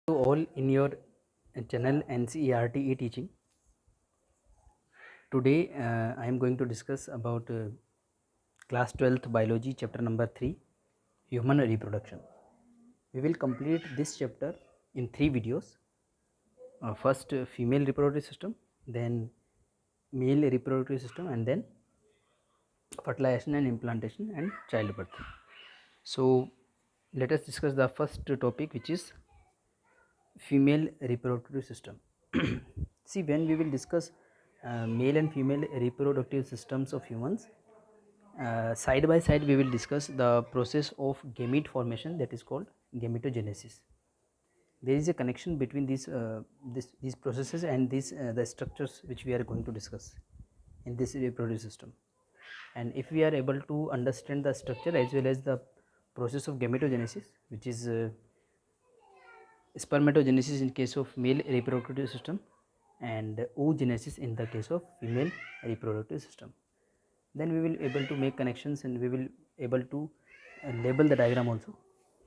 To all in your channel NCERT e-teaching. Today I am going to discuss about class 12th biology chapter number 3, human reproduction. We will complete this chapter in 3 videos. First female reproductive system, then male reproductive system, and then fertilization and implantation and childbirth. So let us discuss the first topic, which is female reproductive system. See, when we will discuss male and female reproductive systems of humans, side by side we will discuss the process of gamete formation, that is called gametogenesis. There is a connection between these processes and the structures which we are going to discuss in this reproductive system. And if we are able to understand the structure as well as the process of gametogenesis, which is spermatogenesis in case of male reproductive system and oogenesis in the case of female reproductive system, then we will able to make connections and we will able to label the diagram also.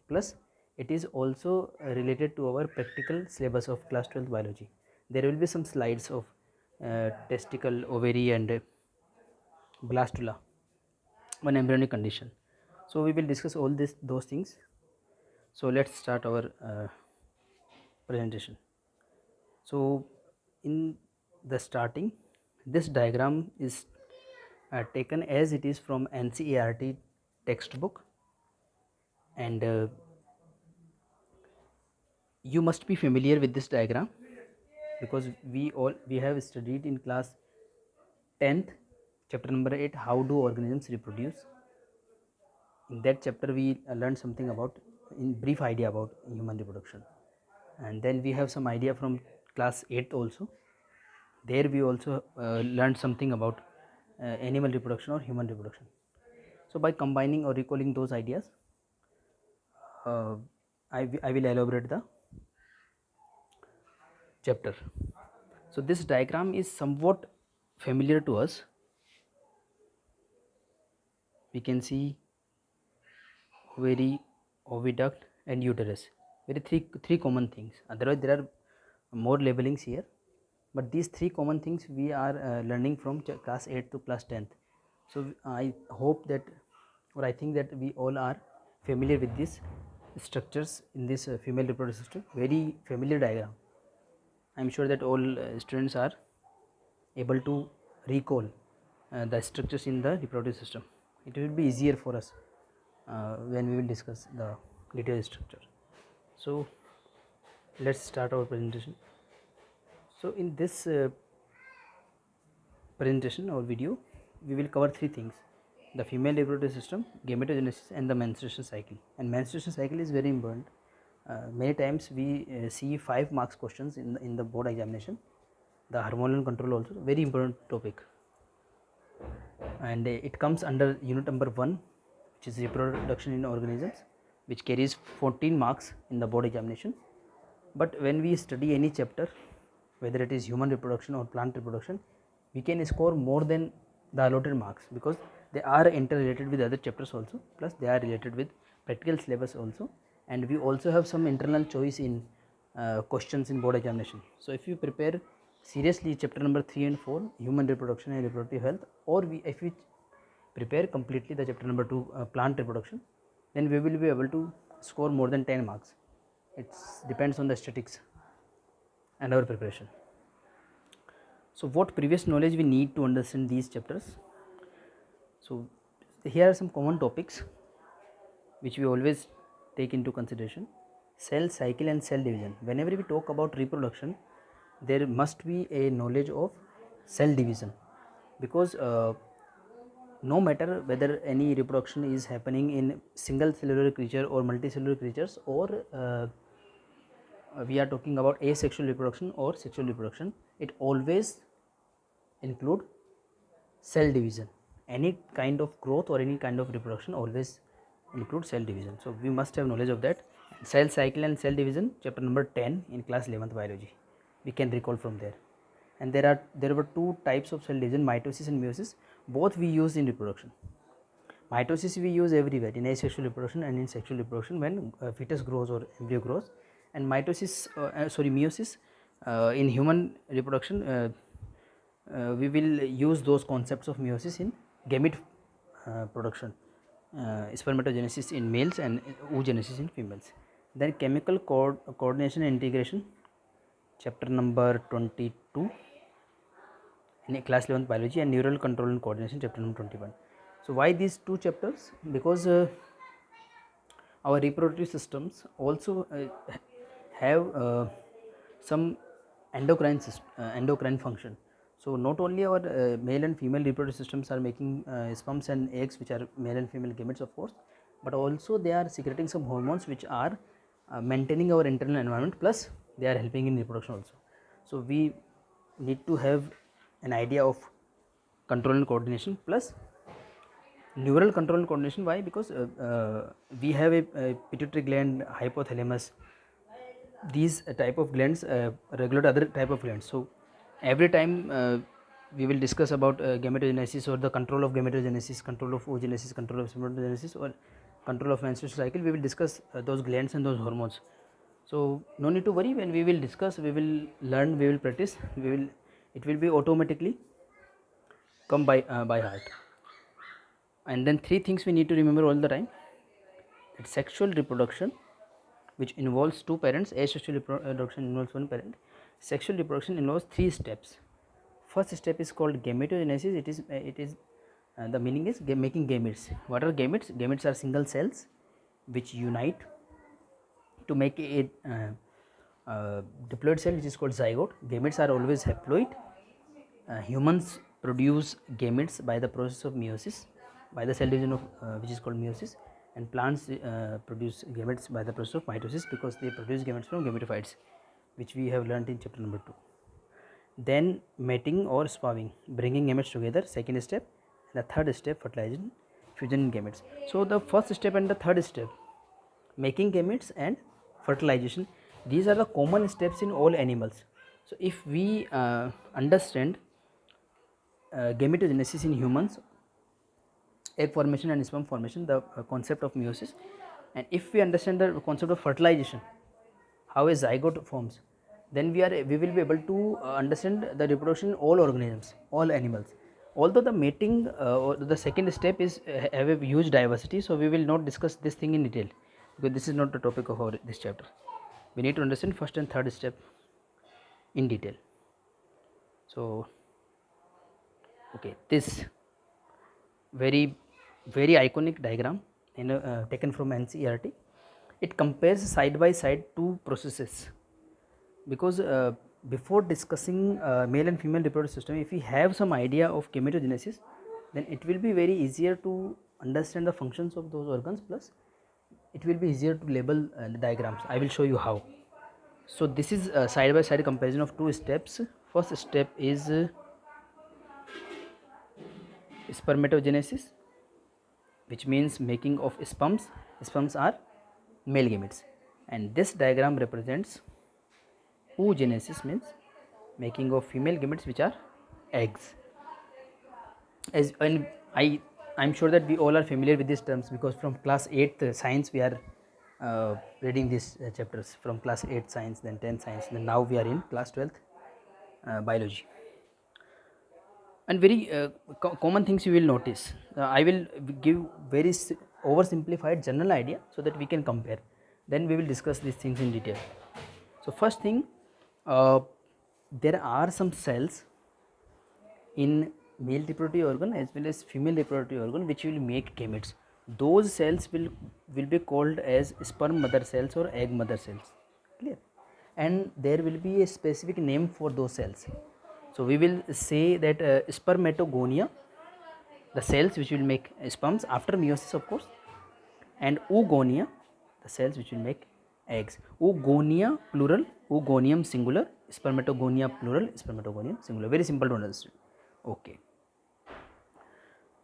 Plus it is also related to our practical syllabus of class 12 biology. There will be some slides of testicle, ovary and blastula, one embryonic condition. So we will discuss all those things. So let's start our presentation. So in the starting, this diagram is taken as it is from NCERT textbook, and you must be familiar with this diagram because we have studied in class 10th chapter number 8, how do organisms reproduce. In that chapter we learned something about, in brief idea about human reproduction, and then we have some idea from class 8th also. There we also learned something about animal reproduction or human reproduction. So by combining or recalling those ideas, I will elaborate the chapter. So this diagram is somewhat familiar to us. We can see ovary, oviduct and uterus. Very three common things. Otherwise there are more labelings here, but these three common things we are learning from class 8 to class 10th. So I hope that, or I think that we all are familiar with these structures in this female reproductive system. Very familiar diagram. I am sure that all students are able to recall the structures in the reproductive system. It will be easier for us when we will discuss the detailed structure. So let's start our presentation. So in this presentation or video, we will cover three things: the female reproductive system, gametogenesis and the menstruation cycle. And menstruation cycle is very important. Many times we see 5 marks questions in the board examination. The hormonal control also very important topic, and it comes under unit number 1, which is reproduction in organisms, which carries 14 marks in the board examination. But when we study any chapter, whether it is human reproduction or plant reproduction, we can score more than the allotted marks because they are interrelated with other chapters also, plus they are related with practical syllabus also, and we also have some internal choice in questions in board examination. So if you prepare seriously chapter number 3 and 4, human reproduction and reproductive health, or if we prepare completely the chapter number 2, plant reproduction, then we will be able to score more than 10 marks. It depends on the statistics and our preparation. So what previous knowledge we need to understand these chapters? So here are some common topics which we always take into consideration: cell cycle and cell division. Whenever we talk about reproduction, there must be a knowledge of cell division, because no matter whether any reproduction is happening in single cellular creature or multicellular creatures, or we are talking about asexual reproduction or sexual reproduction, it always include cell division. Any kind of growth or any kind of reproduction always include cell division. So we must have knowledge of that. Cell cycle and cell division, chapter number 10 in class 11th biology, we can recall from there. And there were two types of cell division, mitosis and meiosis. Both we use in reproduction. Mitosis we use everywhere, in asexual reproduction and in sexual reproduction when fetus grows or embryo grows, And meiosis in human reproduction, we will use those concepts of meiosis in gamete production, spermatogenesis in males and oogenesis in females. Then chemical coordination and integration, chapter number 22 in class 11th biology, and neural control and coordination, chapter number 21. So why these two chapters? Because our reproductive systems also have some endocrine function. So not only our male and female reproductive systems are making sperms and eggs, which are male and female gametes of course, but also they are secreting some hormones which are maintaining our internal environment, plus they are helping in reproduction also. So we need to have an idea of control and coordination plus neural control and coordination. Why? Because we have a pituitary gland, hypothalamus. These type of glands regulate other type of glands. So every time we will discuss about gametogenesis or the control of gametogenesis, control of oogenesis, control of spermatogenesis, or control of menstruation cycle, we will discuss those glands and those hormones. So no need to worry. When we will discuss, we will learn, we will practice, it will be automatically come by heart. And then three things we need to remember all the time: that sexual reproduction, which involves two parents, asexual reproduction involves one parent. Sexual reproduction involves three steps. First step is called gametogenesis. It is the meaning is making gametes. What are gametes? Gametes are single cells which unite to make a diploid cell, which is called zygote. Gametes are always haploid. Humans produce gametes by the process of meiosis, by the cell division of which is called meiosis, and plants produce gametes by the process of mitosis, because they produce gametes from gametophytes, which we have learnt in chapter number 2. Then mating or spawning, bringing gametes together, second step. The third step, fertilization, fusion in gametes. So the first step and the third step, making gametes and fertilization, these are the common steps in all animals. So if we understand gametogenesis in humans, egg formation and sperm formation, the concept of meiosis, and if we understand the concept of fertilization, how a zygote forms, then we will be able to understand the reproduction in all organisms, all animals. Although the mating or the second step is have a huge diversity, so we will not discuss this thing in detail, because this is not the topic of this chapter. We need to understand first and third step in detail. So okay, this very iconic diagram taken from NCERT. It compares side by side two processes, because before discussing male and female reproductive system, if we have some idea of gametogenesis, then it will be very easier to understand the functions of those organs, plus it will be easier to label the diagrams. I will show you how. So this is a side by side comparison of two steps. First step is spermatogenesis, which means making of sperms. Sperms are male gametes, and this diagram represents oogenesis, means making of female gametes, which are eggs. And I'm sure that we all are familiar with these terms, because from class 8th science we are reading these chapters, from class 8th science, then 10th science, then now we are in class 12th biology. And very common things you will notice. I will give very oversimplified general idea so that we can compare. Then we will discuss these things in detail. So first thing, there are some cells in male reproductive organ as well as female reproductive organ which will make gametes. Those cells will be called as sperm mother cells or egg mother cells. Clear? And there will be a specific name for those cells. So we will say that spermatogonia, the cells which will make sperms after meiosis of course, and oogonia, the cells which will make eggs. Oogonia plural, oogonium singular, spermatogonia plural, spermatogonium singular. Very simple to understand. Okay.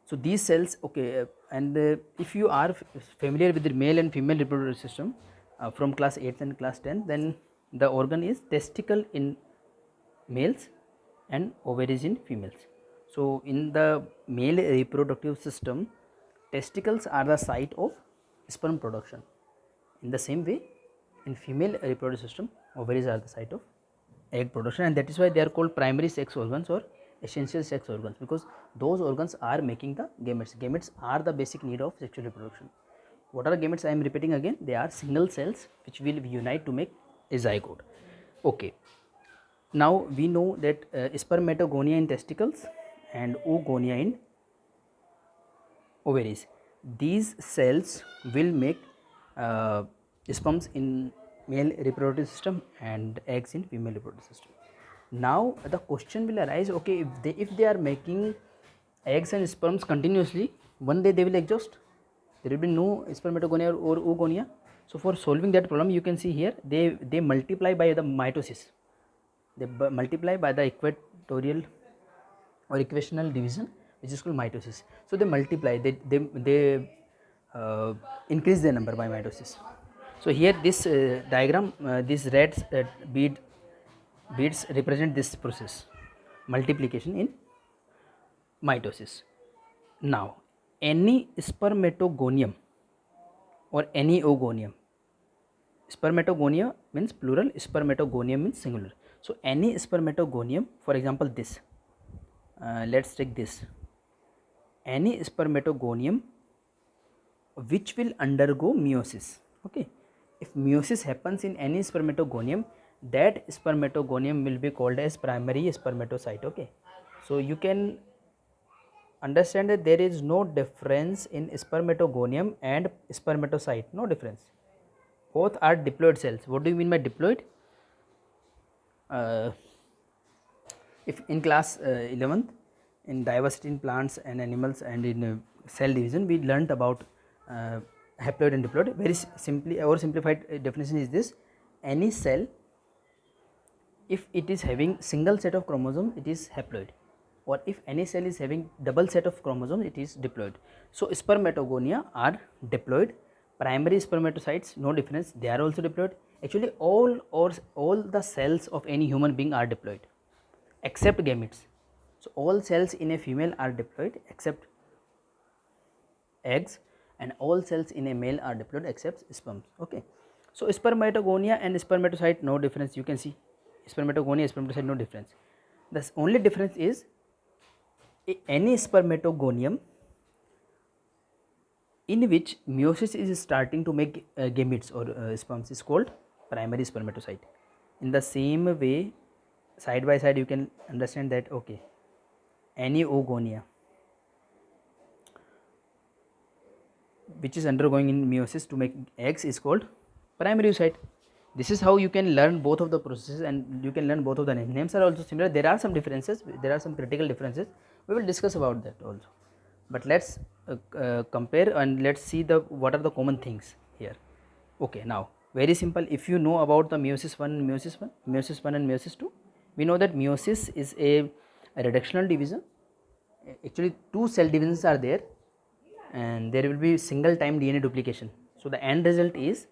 So these cells, okay, and if you are familiar with the male and female reproductive system from class 8th and class 10th, then the organ is testicle in males and ovaries in females. So in the male reproductive system, testicles are the site of sperm production. In the same way, in female reproductive system, ovaries are the site of egg production, and that is why they are called primary sex organs or essential sex organs, because those organs are making the gametes. Gametes are the basic need of sexual reproduction. What are gametes? I am repeating again, they are single cells which will unite to make a zygote. Okay. Now we know that spermatogonia in testicles and oogonia in ovaries. These cells will make sperms in male reproductive system and eggs in female reproductive system. Now the question will arise, okay, if they are making eggs and sperms continuously, one day they will exhaust. There will be no spermatogonia or oogonia. So for solving that problem, you can see here they multiply by the mitosis. They multiply by the equatorial or equational division, which is called mitosis. So they multiply, they increase their number by mitosis. So here this diagram, these red beads represent this process, multiplication in mitosis. Now any spermatogonium or any oogonium, spermatogonia means plural, spermatogonium means singular. So any spermatogonium, for example this, let's take this, any spermatogonium which will undergo meiosis. Okay, if meiosis happens in any spermatogonium, that spermatogonium will be called as primary spermatocyte. Okay, so you can understand that there is no difference in spermatogonium and spermatocyte, no difference. Both are diploid cells. What do you mean by diploid? If in class 11th in diversity in plants and animals and in cell division, we learnt about haploid and diploid. Very simply, our simplified definition is this: any cell, if it is having single set of chromosomes, it is haploid, or if any cell is having double set of chromosomes, it is diploid. So spermatogonia are diploid. Primary spermatocytes, no difference, they are also diploid. Actually all the cells of any human being are diploid except gametes. So all cells in a female are diploid except eggs, and all cells in a male are diploid except sperms. Okay, so spermatogonia and spermatocyte, no difference. You can see spermatogonia, spermatocyte, no difference. The only difference is any spermatogonium in which meiosis is starting to make gametes or sperms is called primary spermatocyte. In the same way, side by side, you can understand that, okay, any oogonia which is undergoing in meiosis to make eggs is called primary oocyte. This is how you can learn both of the processes, and you can learn both of the names. Names are also similar. There are some differences, there are some critical differences. We will discuss about that also. But let's compare and let's see what are the common things here. Okay, now very simple. If you know about the meiosis 1 and meiosis 1 and meiosis 2, we know that meiosis is a reductional division. Actually, two cell divisions are there, and there will be single time DNA duplication. So the end result is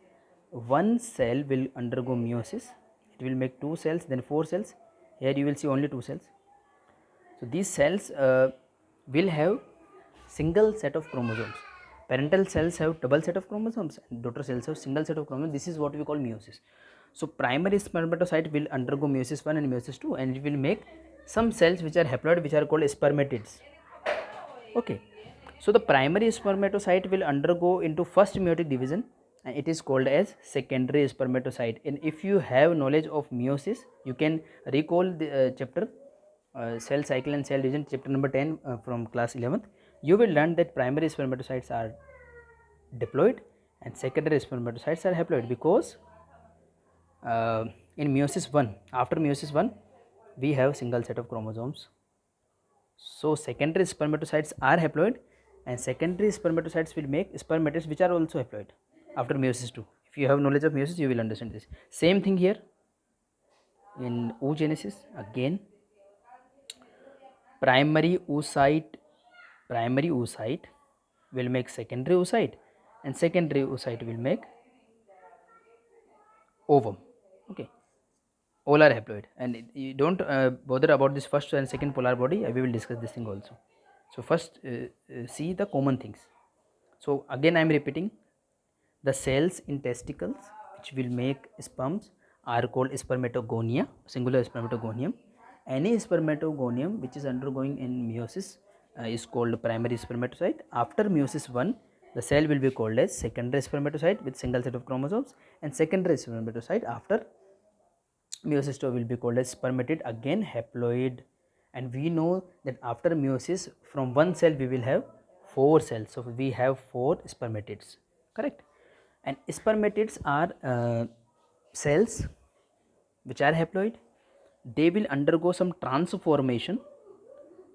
one cell will undergo meiosis. It will make two cells, then four cells. Here you will see only two cells. So these cells will have single set of chromosomes. Parental cells have double set of chromosomes, and daughter cells have single set of chromosomes. This is what we call meiosis. So primary spermatocyte will undergo meiosis 1 and meiosis 2, and it will make some cells which are haploid, which are called spermatids. Okay, so the primary spermatocyte will undergo into first meiotic division, and it is called as secondary spermatocyte. And if you have knowledge of meiosis, you can recall the chapter cell cycle and cell division, chapter number 10 from class 11th. You will learn that primary spermatocytes are diploid and secondary spermatocytes are haploid, because in meiosis 1, after meiosis 1, we have single set of chromosomes. So secondary spermatocytes are haploid, and secondary spermatocytes will make spermatids which are also haploid after meiosis 2. If you have knowledge of meiosis, you will understand this. Same thing here in oogenesis. Again, primary oocyte will make secondary oocyte, and secondary oocyte will make ovum. Okay, all are haploid, and you don't bother about this first and second polar body. We will discuss this thing also. So first see the common things. So again I am repeating, the cells in testicles which will make sperms are called spermatogonia, singular spermatogonium. Any spermatogonium which is undergoing in meiosis is called primary spermatocyte. After meiosis 1, the cell will be called as secondary spermatocyte with single set of chromosomes, and secondary spermatocyte after meiosis 2 will be called as spermatid, again haploid. And we know that after meiosis from one cell we will have 4 cells, so we have 4 spermatids, correct. And spermatids are cells which are haploid. They will undergo some transformation.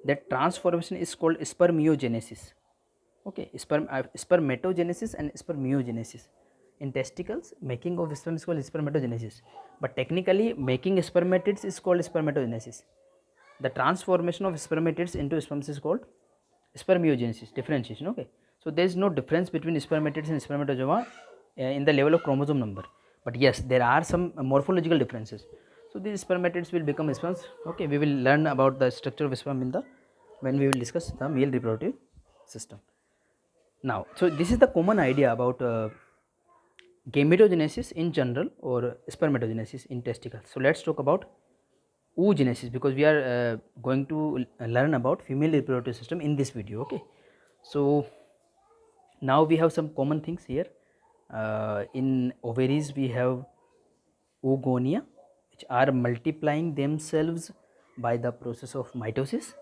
That transformation is called spermiogenesis. Okay, spermatogenesis and spermiogenesis. In testicles, making of sperm is called spermatogenesis, but technically making spermatids is called spermatogenesis. The transformation of spermatids into sperms is called spermiogenesis, differentiation. Okay, so there is no difference between spermatids and spermatozoa in the level of chromosome number, but yes, there are some morphological differences. So these spermatids will become sperms. Okay, we will learn about the structure of sperm in the when we will discuss the male reproductive system. Now, so this is the common idea about gametogenesis in general or spermatogenesis in testicles. So let's talk about oogenesis, because we are going to learn about female reproductive system in this video. Okay, so now we have some common things here. In ovaries we have oogonia, which are multiplying themselves by the process of mitosis.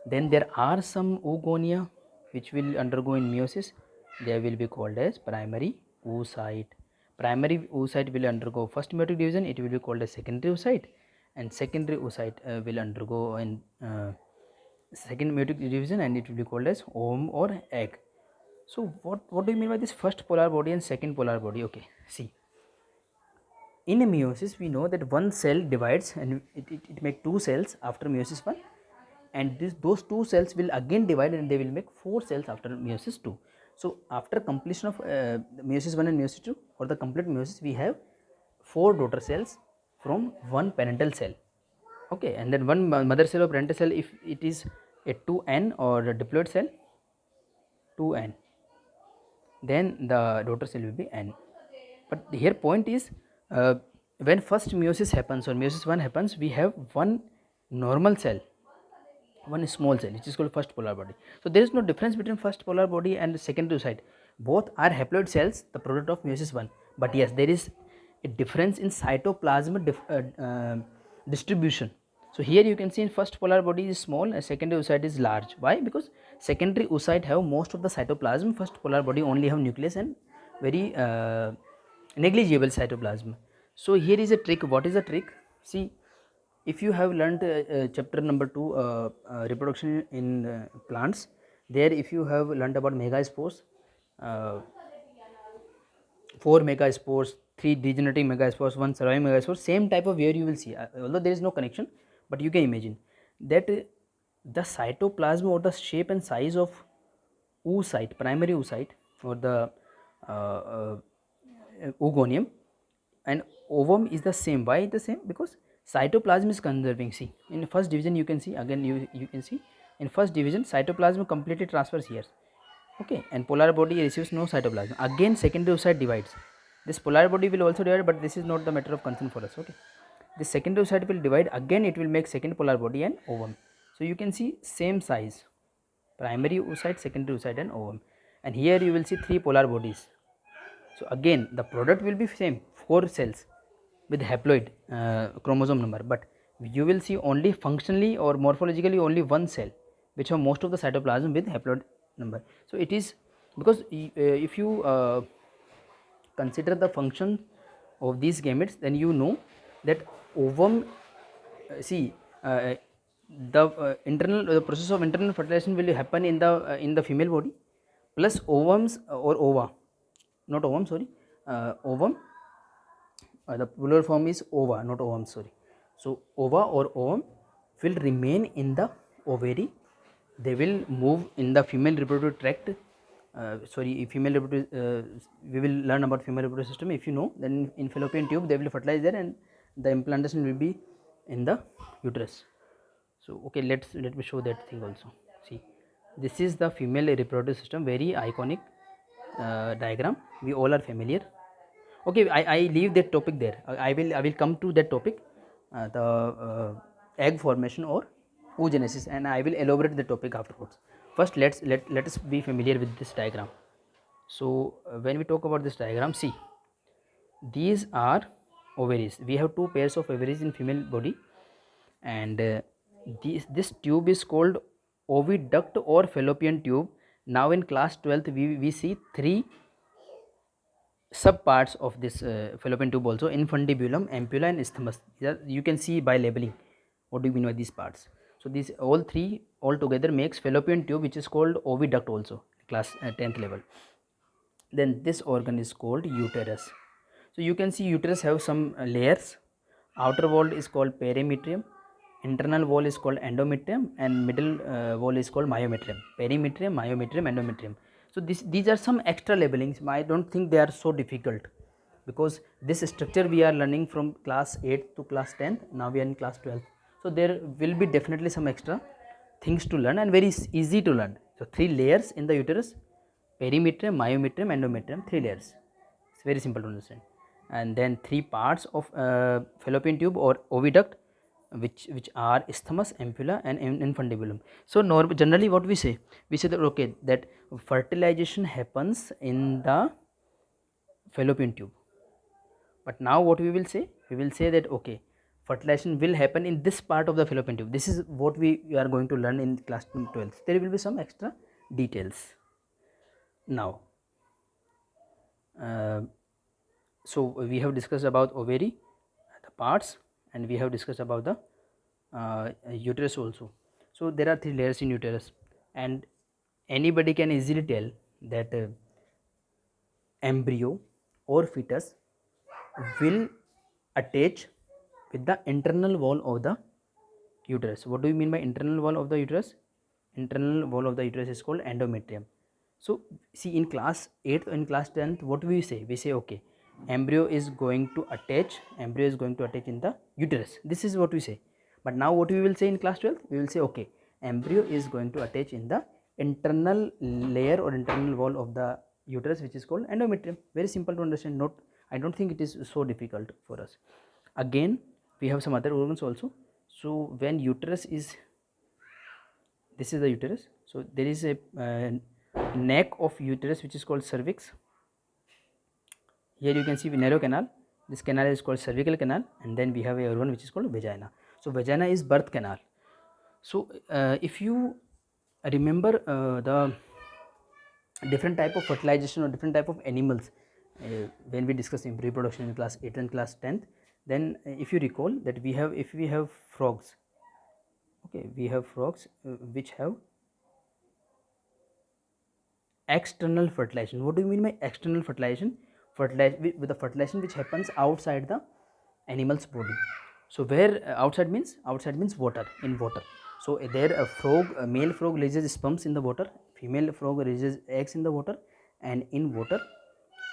Then there are some oogonia which will undergo in meiosis. They will be called as primary oocyte. Primary oocyte will undergo first meiotic division, it will be called as secondary oocyte, and secondary oocyte will undergo in second meiotic division, and it will be called as ovum or egg. So what do you mean by this first polar body and second polar body? Okay, see, in a meiosis we know that one cell divides and it makes 2 cells after meiosis 1, and those 2 cells will again divide and they will make 4 cells after meiosis 2. So after completion of meiosis 1 and meiosis 2, for the complete meiosis we have 4 daughter cells from one parental cell. Okay, and then one mother cell or parental cell, if it is a 2n or a diploid cell, 2n, then the daughter cell will be n. But here point is, when first meiosis happens or meiosis 1 happens, we have one normal cell, one small cell, which is called first polar body. So there is no difference between first polar body and secondary oocyte. Both are haploid cells, the product of meiosis 1. But yes, there is a difference in cytoplasm distribution. So here you can see in first polar body is small and secondary oocyte is large. Why? Because secondary oocyte have most of the cytoplasm, first polar body only have nucleus and very negligible cytoplasm. So here is a trick. What is the trick? See, if you have learnt chapter number 2 reproduction in plants, there if you have learnt about megaspores, 4 megaspores, 3 degenerating megaspores, 1 surviving megaspore, same type of where you will see, although there is no connection, but you can imagine that the cytoplasm or the shape and size of oocyte, primary oocyte, or the oogonium and ovum is the same. Why the same? Because cytoplasm is conserving. See, in first division you can see, again you can see in first division cytoplasm completely transfers here. Okay, and polar body receives no cytoplasm. Again secondary oocyte divides. This polar body will also divide, but this is not the matter of concern for us. Okay, this secondary oocyte will divide, again it will make second polar body and ovum. So you can see same size, primary oocyte, secondary oocyte and ovum, and here you will see 3 polar bodies. So again the product will be same, 4 cells with haploid chromosome number, but you will see only functionally or morphologically only one cell which have most of the cytoplasm with haploid number. So it is because if you consider the function of these gametes, then you know that ovum, see, the internal the process of internal fertilization will happen in the female body, plus ovums or ova, not ovum, sorry, ovum, the plural form is ova, not ovum, sorry. So ova or ovum will remain in the ovary. They will move in the female reproductive tract. Female reproductive, we will learn about female reproductive system. If you know, then in fallopian tube they will fertilize there and the implantation will be in the uterus. So okay, let me show that thing also. See, this is the female reproductive system, very iconic diagram, we all are familiar. Okay, I leave that topic there. I will come to that topic, the egg formation or oogenesis, and I will elaborate the topic afterwards. First let us be familiar with this diagram. So when we talk about this diagram, see, these are ovaries. We have two pairs of ovaries in female body, and this tube is called oviduct or fallopian tube. Now in class 12th we see three subparts of this fallopian tube also: infundibulum, ampulla and isthmus. You can see by labeling what do you mean by these parts. So these all three all together makes fallopian tube, which is called oviduct also, class 10th level. Then this organ is called uterus. So you can see uterus have some layers. Outer wall is called perimetrium, internal wall is called endometrium, and middle wall is called myometrium. Perimetrium, myometrium, endometrium. So these are some extra labelings. I don't think they are so difficult, because this structure we are learning from class 8 to class 10th. Now we are in class 12. So there will be definitely some extra things to learn and very easy to learn. So three layers in the uterus: perimetrium, myometrium, endometrium, three layers. It's very simple to understand. And then three parts of fallopian tube or oviduct, which are isthmus, ampulla and infundibulum. So generally what we say that okay, that fertilization happens in the fallopian tube. But now what we will say that okay, fertilization will happen in this part of the fallopian tube. This is what we are going to learn in class 12. There will be some extra details. Now so we have discussed about ovary, the parts, and we have discussed about the uterus also. So there are three layers in uterus, and anybody can easily tell that embryo or fetus will attach with the internal wall of the uterus. What do you mean by internal wall of the uterus? Internal wall of the uterus is called endometrium. So see, in class 8th or in class 10th, what we say? We say okay, embryo is going to attach in the uterus. This is what we say. But now what we will say in class 12th? We will say okay, embryo is going to attach in the internal layer or internal wall of the uterus, which is called endometrium. Very simple to understand. Not, I don't think it is so difficult for us. Again, we have some other organs also. So when uterus is, this is the uterus. So there is a neck of uterus which is called cervix. Here you can see narrow canal. This canal is called cervical canal, and then we have a organ which is called vagina. So vagina is birth canal. So if you remember the different type of fertilization or different type of animals when we discuss in reproduction in class 8 and class 10th, then if you recall that we have frogs. Okay, we have frogs which have external fertilization. What do you mean by external fertilization? With the fertilization which happens outside the animal's body. So where outside means water, in water. So there a male frog releases sperms in the water, female frog releases eggs in the water, and in water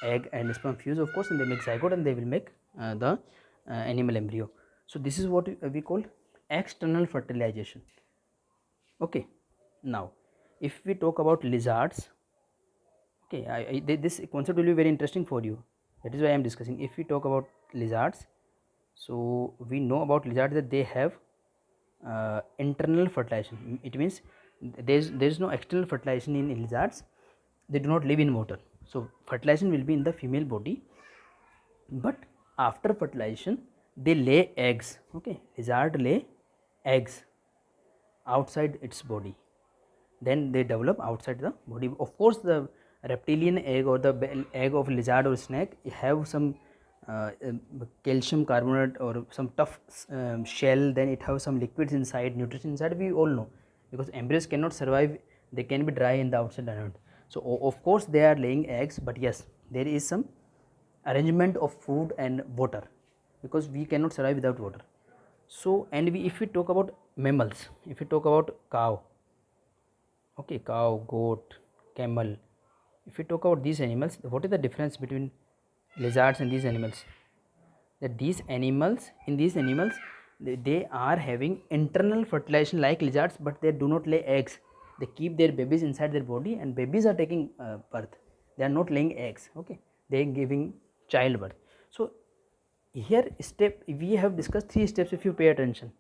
egg and sperm fuse, of course, and they make zygote, and they will make the animal embryo. So this is what we call external fertilization. Okay, now if we talk about lizards, okay, this concept will be very interesting for you. That is why I am discussing. If we talk about lizards, so we know about lizards that they have internal fertilization. It means there is no external fertilization in lizards. They do not live in water. So fertilization will be in the female body, but after fertilization they lay eggs. Okay, lizard lay eggs outside its body, then they develop outside the body. Of course, the reptilian egg or the egg of lizard or snake have some calcium carbonate or some tough shell, then it has some liquids inside, nutrition inside, we all know, because embryos cannot survive, they can be dry in the outside environment. So of course they are laying eggs, but yes, there is some arrangement of food and water, because we cannot survive without water. So and if we talk about mammals, if we talk about cow, okay, cow, goat, camel, if we talk about these animals, what is the difference between lizards and these animals? That these animals, they are having internal fertilization like lizards, but they do not lay eggs. They keep their babies inside their body, and babies are taking birth. They are not laying eggs. Okay, they are giving childbirth. So here we have discussed 3 steps if you pay attention.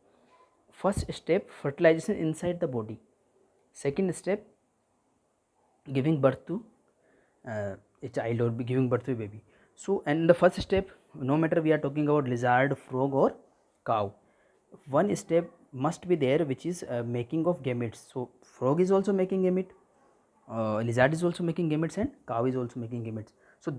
First step, fertilization inside the body. Second step, giving birth to a child or giving birth to a baby. So, and the first step, no matter we are talking about lizard, frog or cow, one step must be there, which is making of gametes. So frog is also making gamete, lizard is also making gametes, and cow is also making gametes. So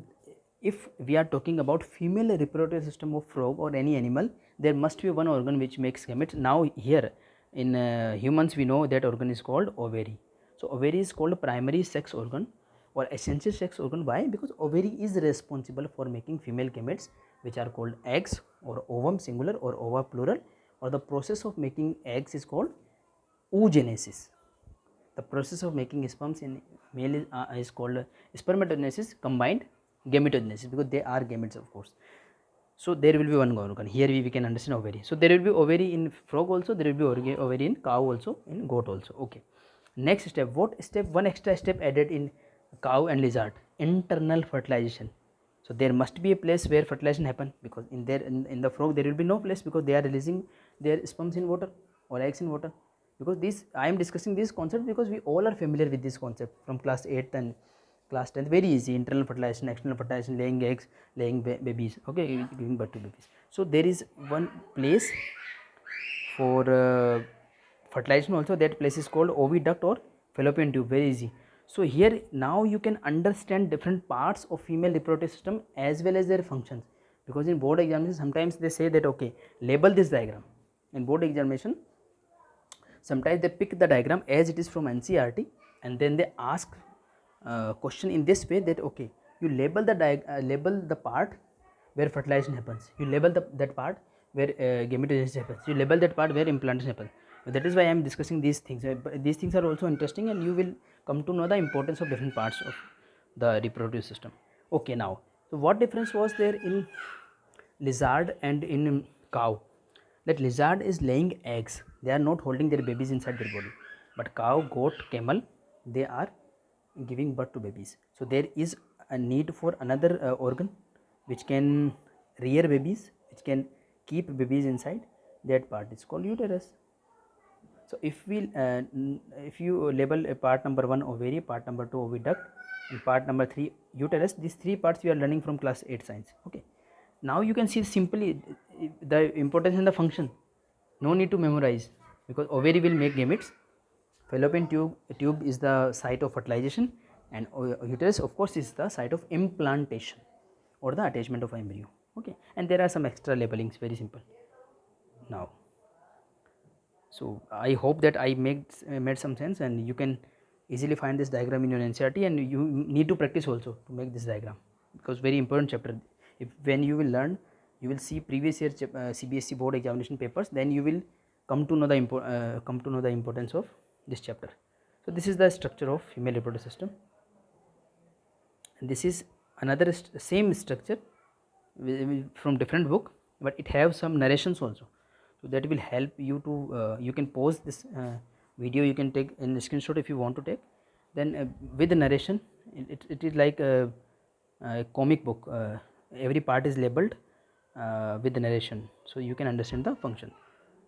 if we are talking about female reproductive system of frog or any animal, there must be one organ which makes gametes. Now here in humans we know that organ is called ovary. So ovary is called primary sex organ or essential sex organ. Why? Because ovary is responsible for making female gametes, which are called eggs or ovum singular or ova plural, or the process of making eggs is called oogenesis. The process of making sperms in male is called spermatogenesis combined gametogenesis, because they are gametes of course. So there will be one organ. Here we can understand ovary. So there will be ovary in frog also, there will be ovary in cow also, in goat also. Okay. Next step, what step? One extra step added in cow and lizard, internal fertilization. So there must be a place where fertilization happen, because in the frog there will be no place, because they are releasing their sperms in water or eggs in water. Because this I am discussing this concept because we all are familiar with this concept from class 8th and class 10th. Very easy: internal fertilization, external fertilization, laying eggs, laying babies, okay, giving birth to babies. So there is one place for fertilization also. That place is called oviduct or fallopian tube. Very easy. So here now you can understand different parts of female reproductive system as well as their functions, because in board examination sometimes they say that okay, label this diagram. In board examination sometimes they pick the diagram as it is from NCERT, and then they ask question in this way that okay, you label the part where fertilization happens, you label that part where gametogenesis happens, you label that part where implantation happens. That is why I am discussing these things. These things are also interesting, and you will come to know the importance of different parts of the reproductive system. Okay, now so what difference was there in lizard and in cow? That lizard is laying eggs, they are not holding their babies inside their body, but cow, goat, camel, they are giving birth to babies. So there is a need for another organ which can rear babies, which can keep babies inside. That part is called uterus. So if you label a part number 1 ovary, part number 2 oviduct, and part number 3 uterus, these 3 parts we are learning from class 8 science. Okay, now you can see simply the importance and the function. No need to memorize, because ovary will make gametes, fallopian tube is the site of fertilization, and uterus of course is the site of implantation or the attachment of embryo. Okay, and there are some extra labelings, very simple. Now so I hope that I made some sense, and you can easily find this diagram in your NCERT, and you need to practice also to make this diagram, because very important chapter. If when you will learn, you will see previous year CBSE board examination papers, then you will come to know the importance of this chapter. So this is the structure of female reproductive system, and this is another same structure from different book, but it have some narrations also. So that will help you to you can pause this video, you can take in screenshot if you want to take, then with the narration it is like a comic book. Every part is labeled with the narration, so you can understand the function.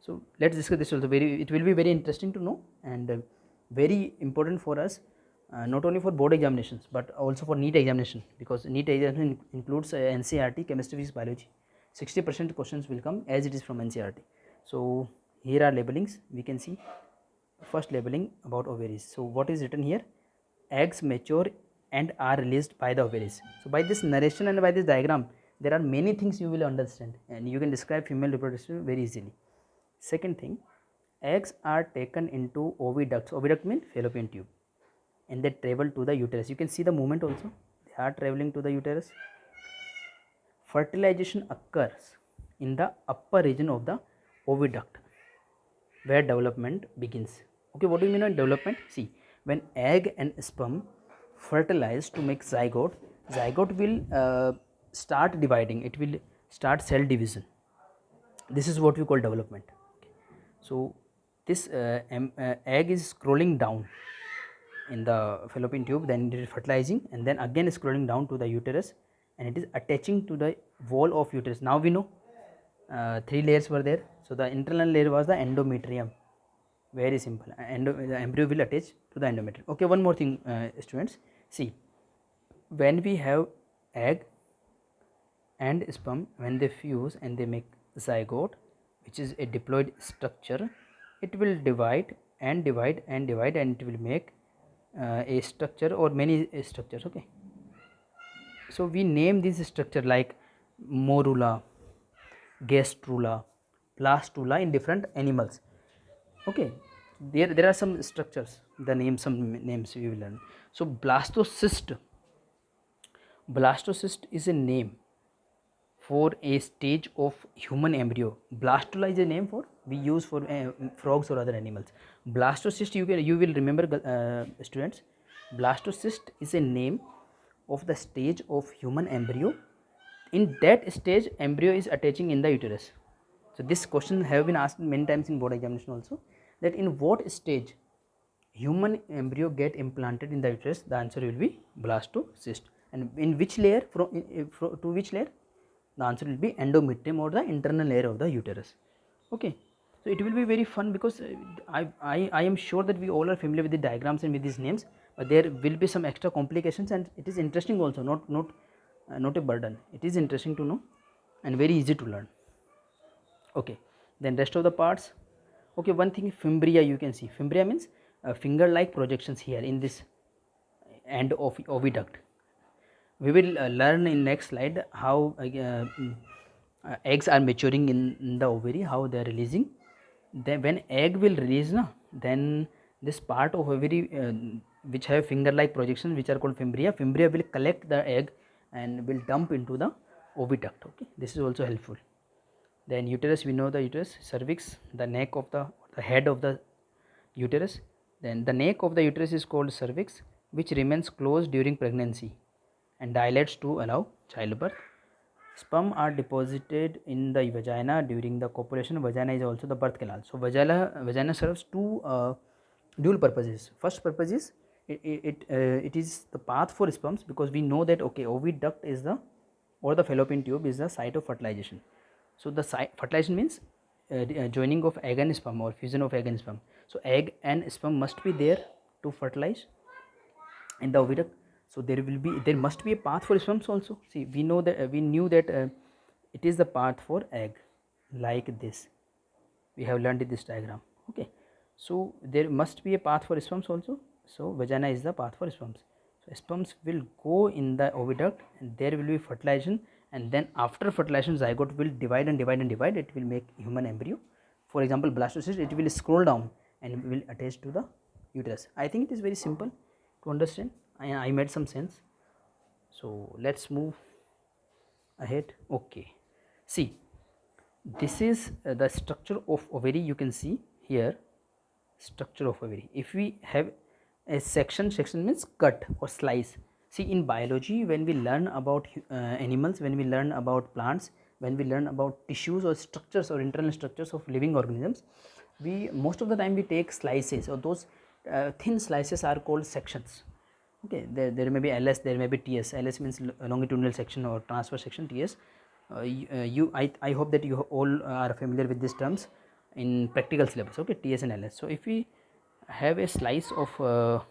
So let's discuss this also. It will be very interesting to know, and very important for us, not only for board examinations but also for NEET examination, because NEET examination includes NCERT, chemistry, physics, biology. 60% questions will come as it is from NCERT. So here are labelings. We can see first labeling about ovaries. So what is written here? Eggs mature and are released by the ovaries. So by this narration and by this diagram, there are many things you will understand, and you can describe female reproduction very easily. Second thing, eggs are taken into oviducts. Oviduct means fallopian tube, and they travel to the uterus. You can see the movement also. They are traveling to the uterus. Fertilization occurs in the upper region of the oviduct, where development begins. Okay, what do you mean by development? See, when egg and sperm fertilize to make zygote, zygote will start dividing, it will start cell division. This is what we call development. Okay. So this egg is scrolling down in the fallopian tube, then it is fertilizing, and then again scrolling down to the uterus, and it is attaching to the wall of uterus. Now we know 3 layers were there. So the internal layer was the endometrium. Very simple. The embryo will attach to the endometrium. Okay, one more thing, students. See, when we have egg and sperm, when they fuse and they make zygote, which is a diploid structure, it will divide and divide and divide, and it will make a structure or many structures. Okay, so we name this structure like morula, gastrula, blastula in different animals. Okay, there are some structures, the names we will learn. So blastocyst is a name for a stage of human embryo. Blastula is a name for we use for frogs or other animals. Blastocyst, you will remember, students, blastocyst is a name of the stage of human embryo. In that stage, embryo is attaching in the uterus. So this question have been asked many times in board examination also, that in what stage human embryo get implanted in the uterus. The answer will be blastocyst. And in which layer, to which layer? The answer will be endometrium, or the internal layer of the uterus. Okay, so it will be very fun, because I am sure that we all are familiar with the diagrams and with these names, but there will be some extra complications, and it is interesting also, not a burden. It is interesting to know and very easy to learn. Okay, then rest of the parts. Okay, one thing, fimbria, you can see fimbria means finger like projections here in this end of oviduct. We will learn in next slide how eggs are maturing in the ovary, how they are releasing. Then when egg will release, then this part of ovary which have finger like projections, which are called fimbria will collect the egg and will dump into the oviduct. Okay, this is also helpful. Then uterus, we know the uterus, cervix, the neck of the head of the uterus. Then the neck of the uterus is called cervix, which remains closed during pregnancy and dilates to allow childbirth. Sperm are deposited in the vagina during the copulation. Vagina is also the birth canal. So vagina serves two dual purposes. First purpose is it is the path for sperms, because we know that okay, oviduct is the, or the fallopian tube is the site of fertilization. So the fertilization means joining of egg and sperm, or fusion of egg and sperm. So egg and sperm must be there to fertilize in the oviduct. So there must be a path for sperms also. See, we knew that it is the path for egg, like this. We have learned in this diagram. Okay, so there must be a path for sperms also. So vagina is the path for sperms. So sperms will go in the oviduct, and there will be fertilization, and then after fertilization, zygote will divide and divide and divide. It will make human embryo. For example, blastocyst, it will scroll down and will attach to the uterus. I think it is very simple to understand. I made some sense. So let's move ahead. Okay, see, this is the structure of ovary. You can see here, structure of ovary. If we have a section means cut or slice. See, in biology, when we learn about animals, when we learn about plants, when we learn about tissues or structures or internal structures of living organisms, we most of the time we take slices, or those thin slices are called sections. Okay, there may be LS, there may be TS. LS means longitudinal section or transverse section. TS, I hope that you all are familiar with these terms in practical syllabus. Okay, TS and LS. So if we have a slice of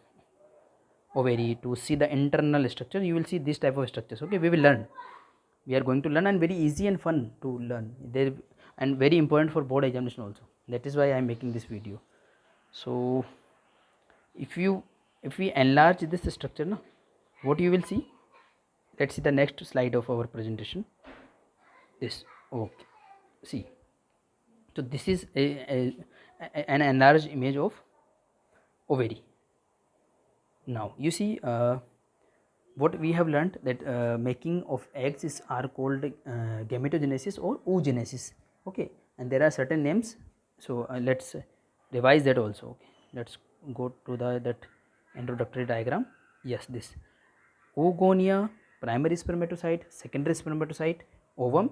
ovary to see the internal structure, you will see this type of structures. Okay, we will learn. We are going to learn, and very easy and fun to learn. There, and very important for board examination also. That is why I am making this video. So if we enlarge this structure, what you will see? Let's see the next slide of our presentation. This, okay, see. So this is an enlarged image of ovary. Now you see what we have learned, that making of eggs are called gametogenesis or oogenesis. Okay, and there are certain names. So let's revise that also. Okay, let's go to that introductory diagram. Yes, this oogonia, primary spermatocyte, secondary spermatocyte, ovum,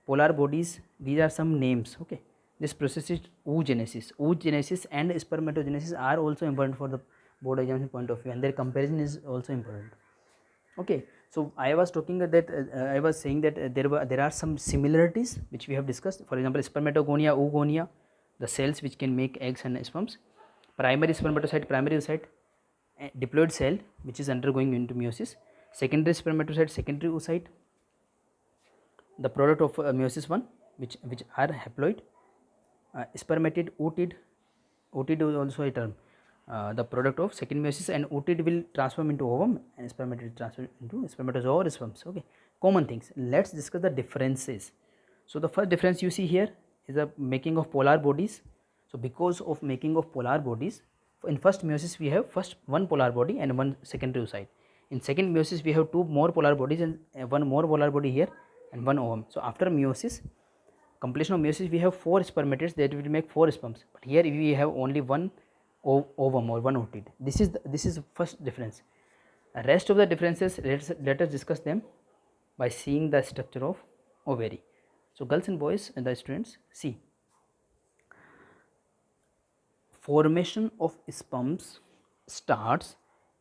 polar bodies. These are some names. Okay, this process is oogenesis. Oogenesis and spermatogenesis are also important for the board examination point of view, and their comparison is also important. Okay, so I was talking that I was saying that there are some similarities which we have discussed. For example, spermatogonia, oogonia, the cells which can make eggs and sperms, primary spermatocyte, primary oocyte, diploid cell which is undergoing into meiosis, secondary spermatocyte, secondary oocyte, the product of meiosis 1 which are haploid, spermatid, otid, otid is also a term, the product of second meiosis, and otid will transform into ovum and spermatid transform into spermatozoa or sperms. Okay, common things. Let's discuss the differences. So the first difference you see here is the making of polar bodies. So because of making of polar bodies, in first meiosis we have first one polar body and one secondary oocyte. In second meiosis we have two more polar bodies and one more polar body here and one ovum. So after meiosis, completion of meiosis, we have 4 spermatids that will make 4 sperms, but here we have only one ovum or one otid. This is first difference. Rest of the differences, let us discuss them by seeing the structure of ovary. So girls and boys and the students, see, formation of sperms starts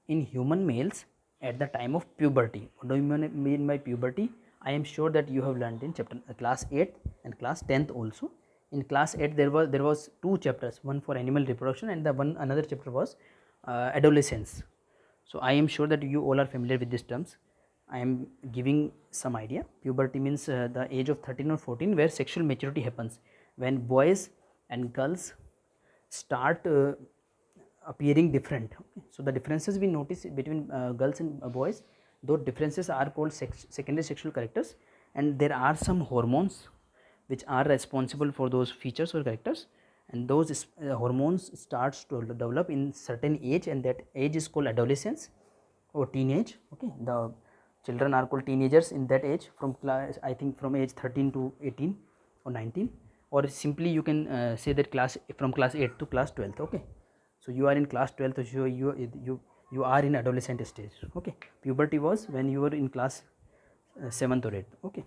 in human males at the time of puberty. What do you mean by puberty? I am sure that you have learned in chapter class 8 and class 10th also. In class 8 there was 2 chapters, one for animal reproduction and another chapter was adolescence. So I am sure that you all are familiar with these terms. I am giving some idea. Puberty means the age of 13 or 14 where sexual maturity happens, when boys and girls start appearing different. Okay. So the differences we notice between girls and boys, those differences are called secondary sexual characters, and there are some hormones which are responsible for those features or characters, and those hormones starts to develop in certain age, and that age is called adolescence or teenage. Okay, the children are called teenagers in that age, from class, I think from age 13 to 18 or 19, or simply you can say that from class 8 to class 12th. Okay, so you are in class 12th, so you are in adolescent stage. Okay, puberty was when you were in class 7th or 8th. Okay,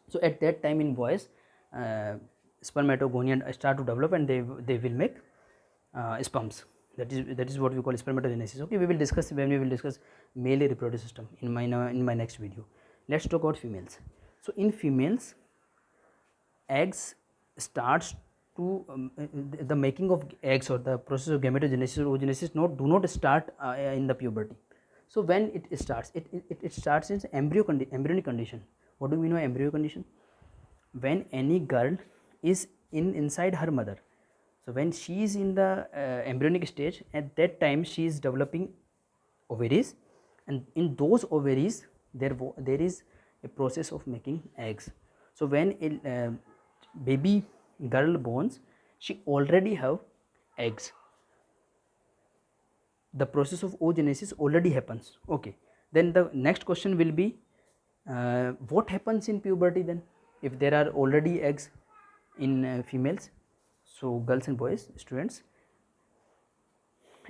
so at that time in boys, spermatogonia start to develop and they will make sperms. That is what we call spermatogenesis. Okay, we will discuss when we will discuss male reproductive system in my next video. Let's talk about females. So in females, eggs starts to the making of eggs or the process of gametogenesis or oogenesis do not start in the puberty. So when it starts, it starts in embryonic condition. What do we know embryo condition? When any girl is inside her mother, so when she is in the embryonic stage, at that time she is developing ovaries, and in those ovaries there is a process of making eggs. So when a baby girl borns, she already have eggs. The process of oogenesis already happens. Okay, then the next question will be, what happens in puberty then if there are already eggs in females? So girls and boys, students,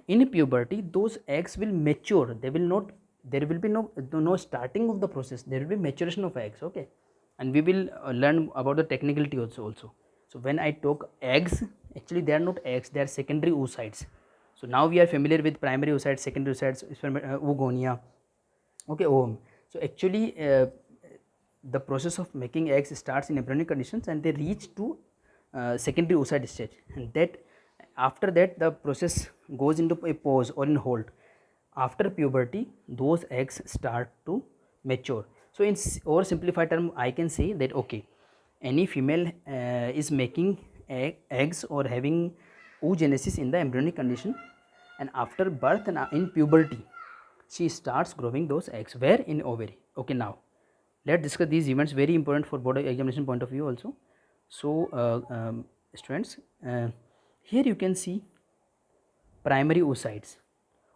in puberty those eggs will mature. There will be no starting of the process, there will be maturation of eggs. Okay, and we will learn about the technicality also. So when I talk eggs, actually they are not eggs, they are secondary oocytes. So now we are familiar with primary oocytes, secondary oocytes, oogonia. Okay, ovum. So actually the process of making eggs starts in embryonic conditions and they reach to secondary oocyte stage, and that after that the process goes into a pause or in hold. After puberty those eggs start to mature. So in oversimplified term I can say that, okay, any female is making eggs or having oogenesis in the embryonic condition, and after birth and in puberty she starts growing those eggs. Where? In ovary. Okay, now let's discuss these events, very important for board examination point of view also. So students, here you can see primary oocytes,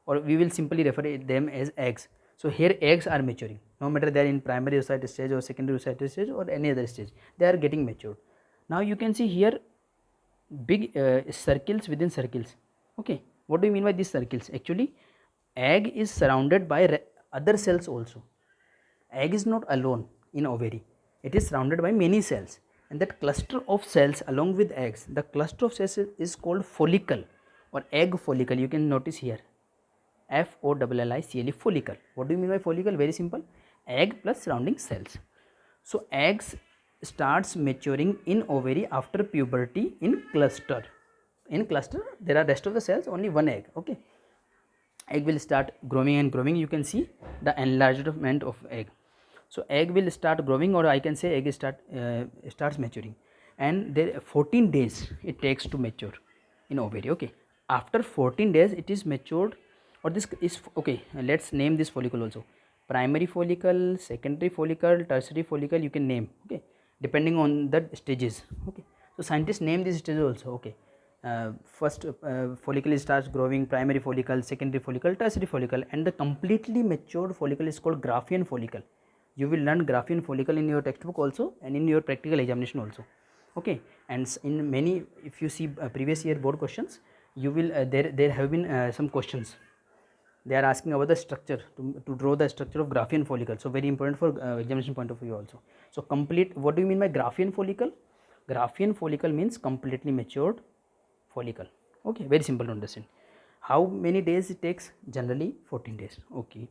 or we will simply refer them as eggs. So here eggs are maturing, no matter they are in primary oocyte stage or secondary oocyte stage or any other stage, they are getting matured. Now you can see here big circles within circles. Okay, what do you mean by these circles? Actually egg is surrounded by other cells also. Egg is not alone in ovary, it is surrounded by many cells, and that cluster of cells along with eggs, the cluster of cells is called follicle or egg follicle. You can notice here FOLLICLE, follicle. What do you mean by follicle? Very simple, egg plus surrounding cells. So eggs starts maturing in ovary after puberty in cluster. In cluster there are rest of the cells, only one egg. Okay, egg will start growing and growing. You can see the enlargement of egg. So egg will start growing, or I can say egg starts maturing, and there 14 days it takes to mature in ovary. Okay, after 14 days it is matured, or this is okay. Let's name this follicle also: primary follicle, secondary follicle, tertiary follicle. You can name, okay, depending on the stages. Okay, so scientists name these stages also. Okay, first follicle starts growing, primary follicle, secondary follicle, tertiary follicle, and the completely matured follicle is called Graafian follicle. You will learn Graafian follicle in your textbook also and in your practical examination also. Okay, and in many, if you see previous year board questions, you will there have been some questions. They are asking about the structure, to draw the structure of Graafian follicle. So very important for examination point of view also. So complete, what do you mean by Graafian follicle? Graafian follicle means completely matured follicle. Okay, very simple to understand. How many days it takes? Generally 14 days. Okay,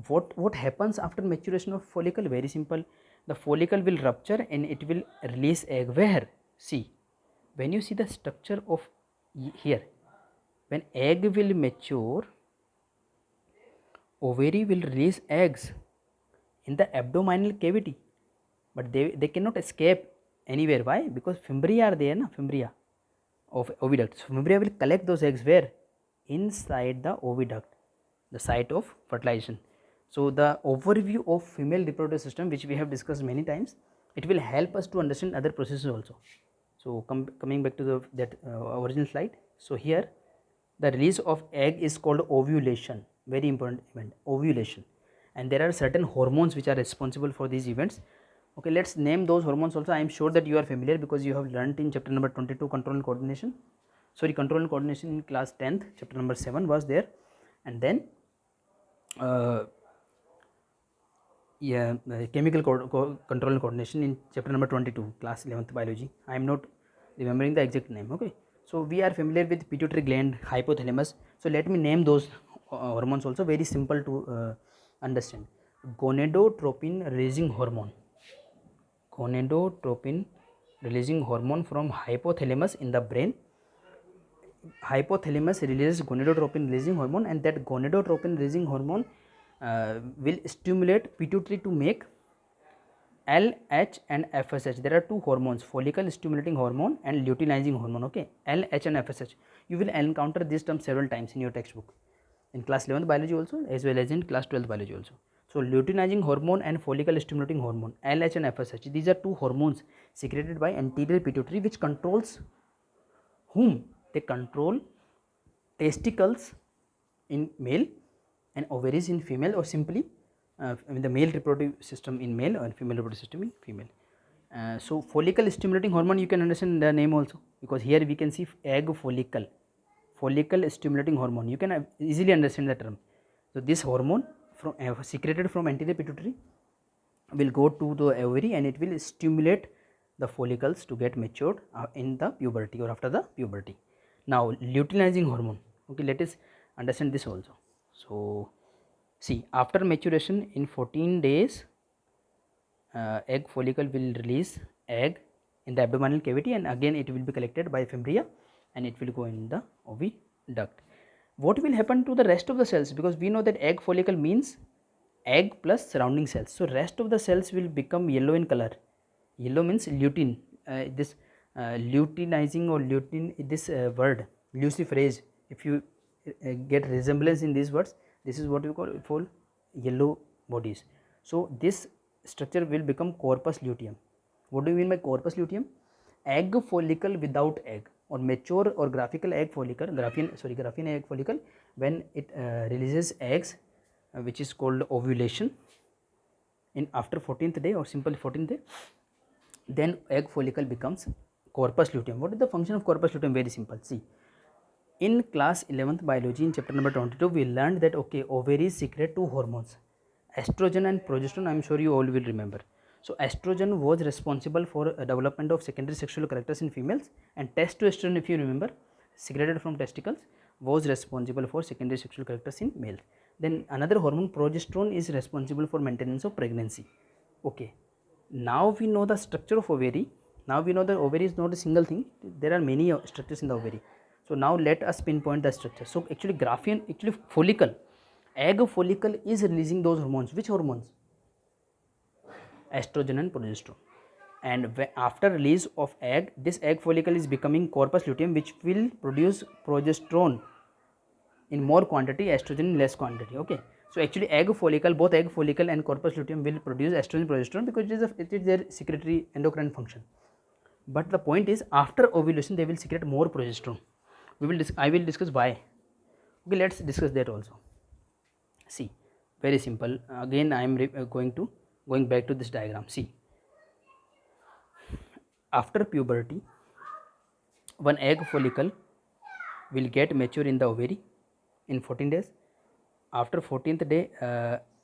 what happens after maturation of follicle? Very simple, the follicle will rupture and it will release egg. Where? See, when you see the structure of here, when egg will mature, ovary will release eggs in the abdominal cavity, but they cannot escape anywhere. Why? Because fimbria are there, na, fimbria of oviduct. So fimbria will collect those eggs where? Inside the oviduct, the site of fertilization. So the overview of female reproductive system, which we have discussed many times, it will help us to understand other processes also. So coming back to that original slide. So here the release of egg is called ovulation. Very important event, ovulation, and there are certain hormones which are responsible for these events. Okay, let's name those hormones also. I am sure that you are familiar because you have learnt in chapter number 22 control and coordination. Sorry, control and coordination in class 10th, chapter number 7 was there, and then chemical control and coordination in chapter number 22, class 11th biology. I am not remembering the exact name. Okay, so we are familiar with pituitary gland, hypothalamus. So let me name those hormones also. Very simple to understand. Gonadotropin releasing hormone, gonadotropin releasing hormone from hypothalamus in the brain. Hypothalamus releases gonadotropin releasing hormone, and that gonadotropin releasing hormone will stimulate pituitary to make LH and FSH. There are two hormones, follicle stimulating hormone and luteinizing hormone. Okay, LH and FSH. You will encounter this term several times in your textbook, in class 11th biology also, as well as in class 12th biology also. So luteinizing hormone and follicle stimulating hormone, LH and FSH, these are two hormones secreted by anterior pituitary, which controls whom? They control testicles in male and ovaries in female, or simply the male reproductive system in male or female reproductive system in female. So follicle stimulating hormone, you can understand the name also, because here we can see egg follicle, follicle stimulating hormone. You can easily understand the term. So this hormone from secreted from anterior pituitary will go to the ovary, and it will stimulate the follicles to get matured in the puberty or after the puberty. Now luteinizing hormone. Okay, let us understand this also. So see, after maturation in 14 days, egg follicle will release egg in the abdominal cavity, and again it will be collected by fimbria and it will go in the oviduct. What will happen to the rest of the cells? Because we know that egg follicle means egg plus surrounding cells. So rest of the cells will become yellow in color. Yellow means lutein. This luteinizing or lutein, this word, luciferase, if you get resemblance in these words, this is what we call for yellow bodies. So this structure will become corpus luteum. What do you mean by corpus luteum? Egg follicle without egg, or mature or graphical egg follicle, Graafian egg follicle, when it releases eggs, which is called ovulation, in after 14th day or simple 14th day, then egg follicle becomes corpus luteum. What is the function of corpus luteum? Very simple. See, in class 11th biology in chapter number 22, we learned that okay, ovaries secrete two hormones, estrogen and progesterone. I am sure you all will remember. So estrogen was responsible for development of secondary sexual characters in females, and testosterone, if you remember, secreted from testicles, was responsible for secondary sexual characters in males. Then another hormone, progesterone, is responsible for maintenance of pregnancy. Okay, now we know the structure of ovary. Now we know that ovary is not a single thing, there are many structures in the ovary. So now let us pinpoint the structure. So actually follicle, egg follicle is releasing those hormones. Which hormones? Estrogen and progesterone. And after release of egg, this egg follicle is becoming corpus luteum, which will produce progesterone in more quantity, estrogen in less quantity. Okay, so actually egg follicle, both egg follicle and corpus luteum will produce estrogen, progesterone, because it is their secretory endocrine function. But the point is, after ovulation they will secrete more progesterone. I will discuss why. Okay, let's discuss that also. See, very simple. Again I am going back to this diagram. See, after puberty, one egg follicle will get mature in the ovary in 14 days. After 14th day,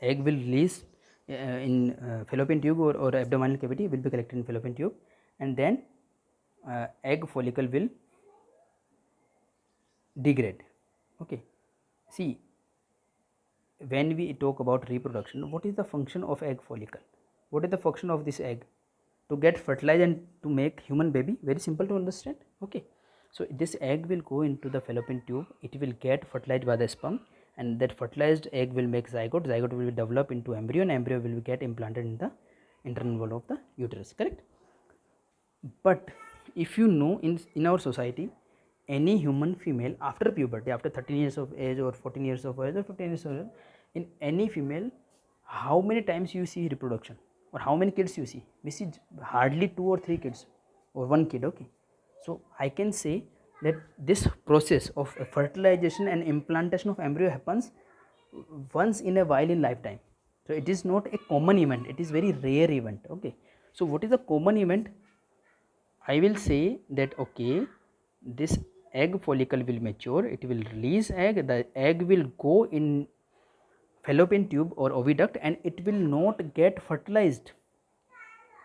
egg will release in fallopian tube or abdominal cavity, will be collected in fallopian tube, and then egg follicle will degrade. Okay, see, when we talk about reproduction, what is the function of egg follicle? What is the function of this egg? To get fertilized and to make human baby. Very simple to understand. Okay, so this egg will go into the fallopian tube, it will get fertilized by the sperm, and that fertilized egg will make zygote. Zygote will develop into embryo, and embryo will get implanted in the internal wall of the uterus. Correct? But if you know, in our society, any human female after puberty, after 13 years of age or 14 years of age or 15 years of age, in any female, how many times you see reproduction or how many kids you see? We see hardly 2 or 3 kids or 1 kid. Okay, so I can say that this process of fertilization and implantation of embryo happens once in a while in lifetime. So it is not a common event, it is very rare event. Okay, so what is the common event? I will say that, okay, this egg follicle will mature, it will release egg, the egg will go in fallopian tube or oviduct, and it will not get fertilized,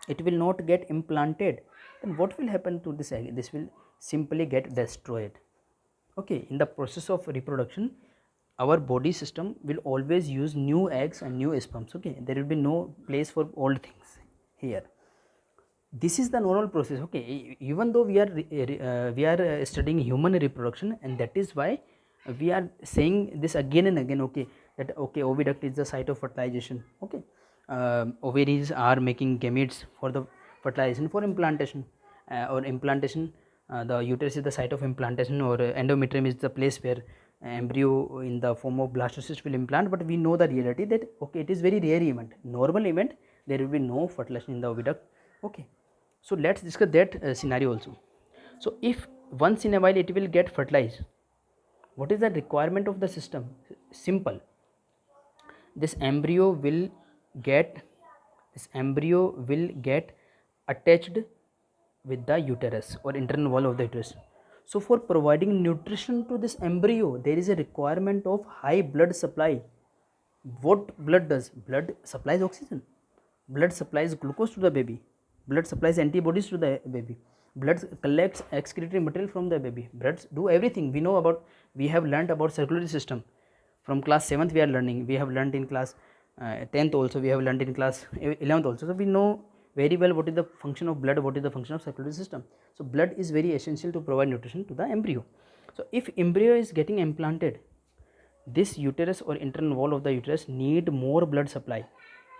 it will not get implanted. Then what will happen to this egg? This will simply get destroyed. Okay, in the process of reproduction, our body system will always use new eggs and new sperms. Okay, there will be no place for old things here. This is the normal process. Okay, even though we are studying human reproduction, and that is why we are saying this again and again. Okay, that okay, oviduct is the site of fertilization. Okay, ovaries are making gametes for the fertilization, for implantation or implantation. The uterus is the site of implantation, or endometrium is the place where embryo in the form of blastocyst will implant. But we know the reality that, okay, it is very rare event. Normal event, there will be no fertilization in the oviduct. Okay, so let's discuss that scenario also. So if once in a while it will get fertilized, what is the requirement of the system? Simple. This embryo will get attached with the uterus or internal wall of the uterus. So for providing nutrition to this embryo, there is a requirement of high blood supply. What blood does? Blood supplies oxygen, blood supplies glucose to the baby, blood supplies antibodies to the baby, blood collects excretory material from the baby, blood do everything. We have learned about circulatory system from class 7th. We are learning, we have learned in class 10th also, we have learned in class 11th also. So we know very well what is the function of blood, what is the function of circulatory system. So blood is very essential to provide nutrition to the embryo. So if embryo is getting implanted, this uterus or internal wall of the uterus need more blood supply.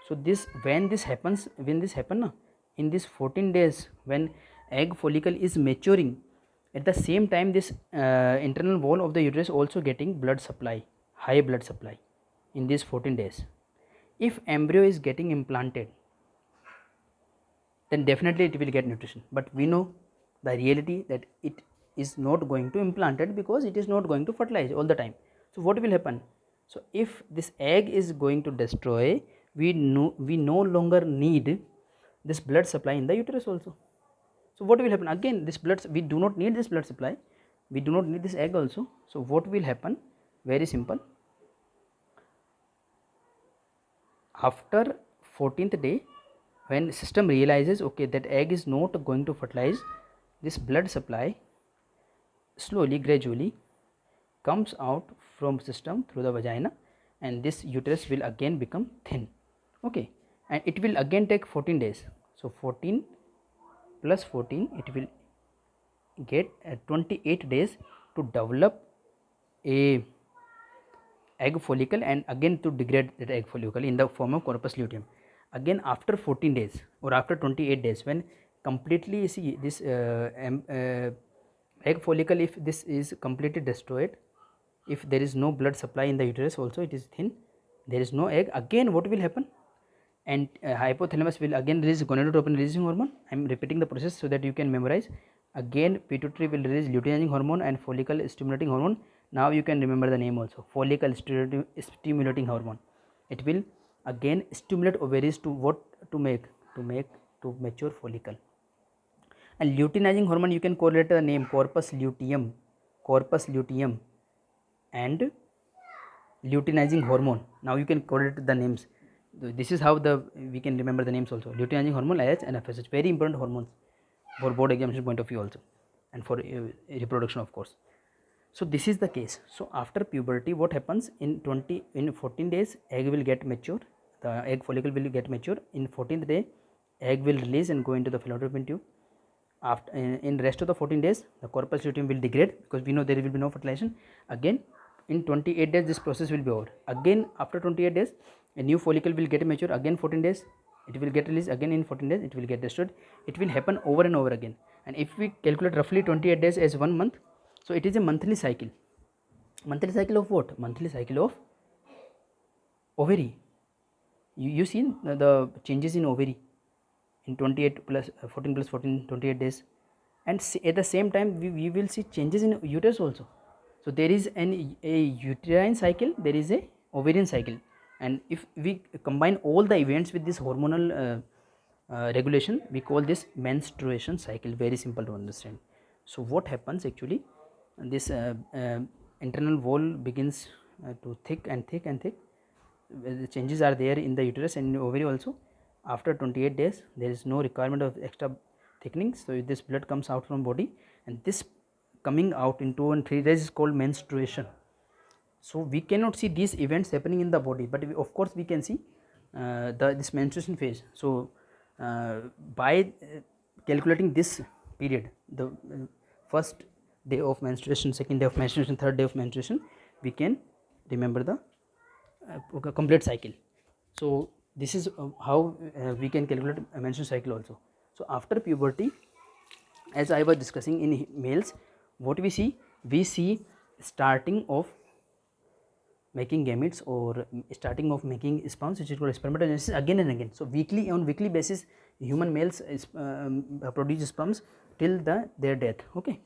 So when this happens in this 14 days, when egg follicle is maturing, at the same time this internal wall of the uterus also getting blood supply, high blood supply in these 14 days. If embryo is getting implanted, then definitely it will get nutrition. But we know the reality that it is not going to implanted, because it is not going to fertilize all the time. So what will happen? So if this egg is going to destroy, we no longer need this blood supply in the uterus also. So what will happen? Again, we do not need this blood supply, we do not need this egg also. So what will happen? Very simple. After 14th day, when system realizes, okay, that egg is not going to fertilize, this blood supply slowly, gradually comes out from system through the vagina, and this uterus will again become thin. Okay, and it will again take 14 days. So 14 plus 14, it will get 28 days to develop a egg follicle, and again to degrade that egg follicle in the form of corpus luteum. Again after 14 days or after 28 days, when completely see this egg follicle, if this is completely destroyed, if there is no blood supply in the uterus also, it is thin, there is no egg, again what will happen? And hypothalamus will again release gonadotropin releasing hormone. I am repeating the process so that you can memorize. Again pituitary will release luteinizing hormone and follicle stimulating hormone. Now you can remember the name also, follicle stimulating hormone. It will again stimulate ovaries to what? To mature follicle. And luteinizing hormone, you can correlate the name corpus luteum and luteinizing hormone. Now you can correlate the names. This is how we can remember the names also. Luteinizing hormone, LH and FSH, very important hormones for board examination point of view also, and for reproduction of course. So this is the case. So after puberty, what happens? In 14 days, egg will get mature. The egg follicle will get mature. In 14th day, egg will release and go into the fallopian tube. After in rest of the 14 days, the corpus luteum will degrade, because we know there will be no fertilization. Again in 28 days, this process will be over. Again after 28 days, a new follicle will get mature. Again 14 days, it will get released. Again in 14 days, it will get destroyed. It will happen over and over again. And if we calculate roughly 28 days as 1 month, so it is a monthly cycle. Monthly cycle of what? Monthly cycle of ovary. You see the changes in ovary in 28 plus 14 plus 14, 28 days, and at the same time we will see changes in uterus also. So there is a uterine cycle, there is a ovarian cycle, and if we combine all the events with this hormonal regulation, we call this menstruation cycle. Very simple to understand. So what happens actually? This internal wall begins to thick and thick and thick. The changes are there in the uterus and ovary also. After 28 days, there is no requirement of extra thickening, so this blood comes out from body, and this coming out in 2 and 3 days is called menstruation. So we cannot see these events happening in the body, but of course we can see this menstruation phase. So by calculating this period, the first day of menstruation, second day of menstruation, third day of menstruation, we can remember the complete cycle. So this is how we can calculate a menstruation cycle also. So after puberty, as I was discussing in males, what we see? We see starting of making gametes or starting of making sperms, which is called spermatogenesis, again and again. So on weekly basis, human males produce sperms till their death. Okay,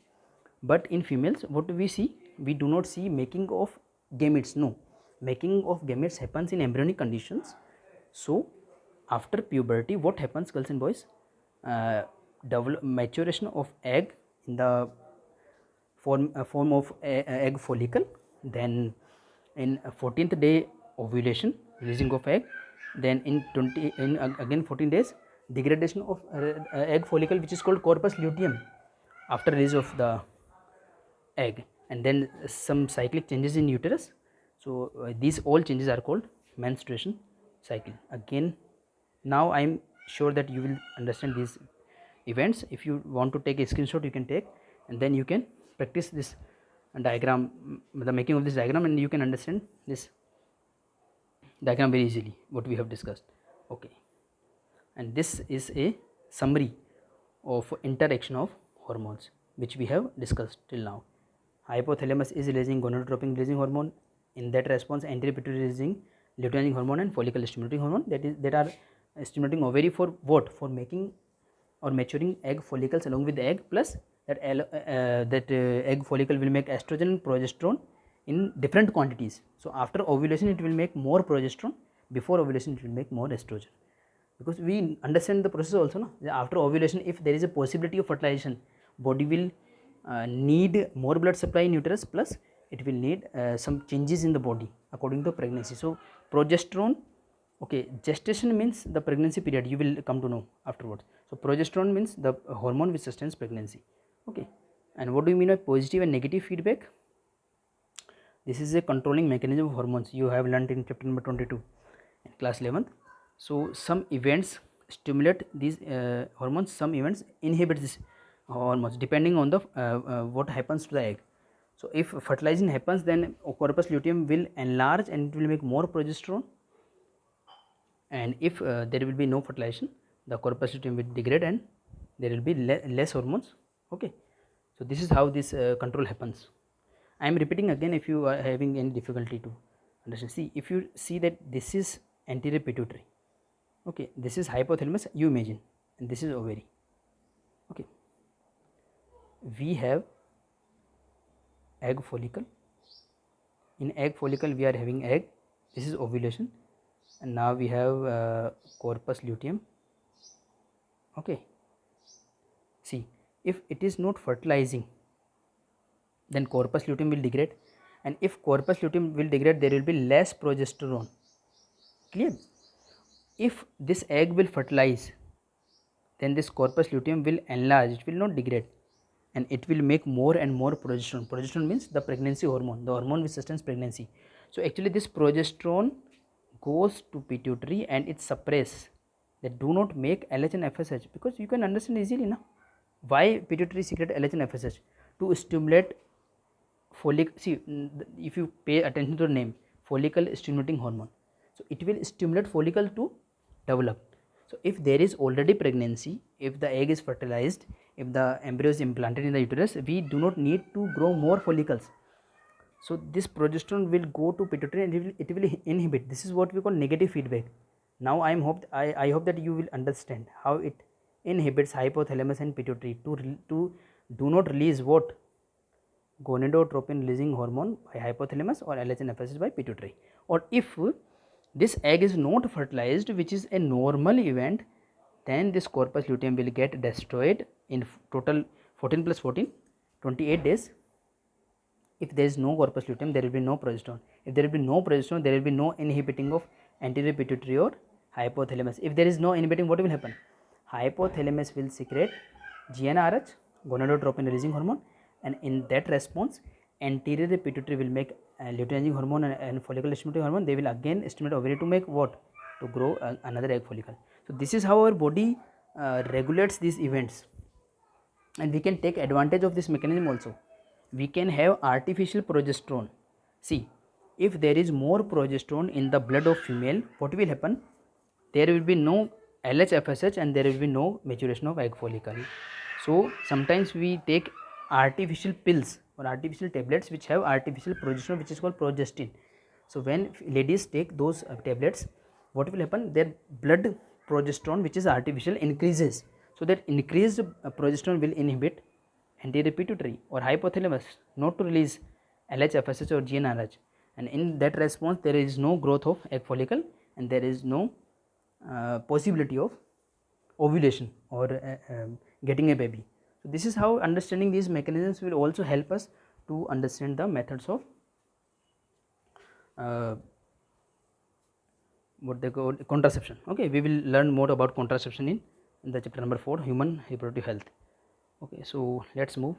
but in females, what we see? We do not see making of gametes. No, making of gametes happens in embryonic conditions. So after puberty, what happens, girls and boys? Maturation of egg in the form of egg follicle, then in 14th day ovulation, releasing of egg, then in again 14 days, degradation of egg follicle, which is called corpus luteum, after release of the egg, and then some cyclic changes in uterus. So these all changes are called menstruation cycle. Again, now I am sure that you will understand these events. If you want to take a screenshot, you can take, and then you can practice this diagram, the making of this diagram, and you can understand this diagram very easily, what we have discussed. Okay, and this is a summary of interaction of hormones which we have discussed till now. Hypothalamus is releasing gonadotropin releasing hormone. In that response, anterior pituitary releasing luteinizing hormone and follicle stimulating hormone, that are stimulating ovary for what? For making or maturing egg follicles along with the egg, plus that egg follicle will make estrogen and progesterone in different quantities. So after ovulation, it will make more progesterone. Before ovulation, it will make more estrogen. Because we understand the process also, no? After ovulation, if there is a possibility of fertilization, body will need more blood supply in uterus, plus it will need some changes in the body according to pregnancy. So progesterone, okay, gestation means the pregnancy period, you will come to know afterwards. So progesterone means the hormone which sustains pregnancy. Okay, and what do you mean by positive and negative feedback? This is a controlling mechanism of hormones. You have learned in chapter number 22 in class 11th. So some events stimulate these hormones, some events inhibit these hormones depending on the what happens to the egg. So if fertilizing happens, then corpus luteum will enlarge and it will make more progesterone, and if there will be no fertilization, the corpus luteum will degrade and there will be less hormones. Okay, so this is how this control happens. I am repeating again if you are having any difficulty to understand. See, if you see that this is anterior pituitary, okay, this is hypothalamus, you imagine, and this is ovary. Okay, we have egg follicle. In egg follicle we are having egg, this is ovulation, and now we have corpus luteum. Okay, see, if it is not fertilizing, then corpus luteum will degrade, and if corpus luteum will degrade, there will be less progesterone. Clear? If this egg will fertilize, then this corpus luteum will enlarge, it will not degrade, and it will make more and more progesterone. Progesterone means the pregnancy hormone, the hormone which sustains pregnancy. So actually this progesterone goes to pituitary and it suppresses, that do not make LH and FSH, because you can understand easily now why pituitary secrete LH and FSH, to stimulate follicle. See, if you pay attention to the name, follicle stimulating hormone, so it will stimulate follicle to develop. So if there is already pregnancy, if the egg is fertilized, if the embryo is implanted in the uterus, we do not need to grow more follicles. So this progesterone will go to pituitary and it will inhibit. This is what we call negative feedback. Now I hope that you will understand how it inhibits hypothalamus and pituitary to do not release what, gonadotropin releasing hormone by hypothalamus or LH and FSH by pituitary. Or if this egg is not fertilized, which is a normal event, then this corpus luteum will get destroyed in total 14 plus 14, 28 days. If there is no corpus luteum, there will be no progesterone. If there will be no progesterone, there will be no inhibiting of anterior pituitary or hypothalamus. If there is no inhibiting, what will happen? Hypothalamus will secrete GnRH, gonadotropin releasing hormone, and in that response, anterior pituitary will make luteinizing hormone and follicle stimulating hormone. They will again stimulate ovary to make what? To grow another egg follicle. So this is how our body regulates these events, and we can take advantage of this mechanism also. We can have artificial progesterone. See, if there is more progesterone in the blood of female, what will happen? There will be no LH FSH and there will be no maturation of egg follicle. So sometimes we take artificial pills or artificial tablets which have artificial progesterone, which is called progestin. So when ladies take those tablets, what will happen? Their blood progesterone, which is artificial, increases. So that increased progesterone will inhibit anterior pituitary or hypothalamus not to release LH, FSH or GnRH, and in that response there is no growth of egg follicle and there is no possibility of ovulation or getting a baby. So this is how understanding these mechanisms will also help us to understand the methods of what they call contraception. Okay, we will learn more about contraception in the chapter number 4, human reproductive health. Okay, so let's move.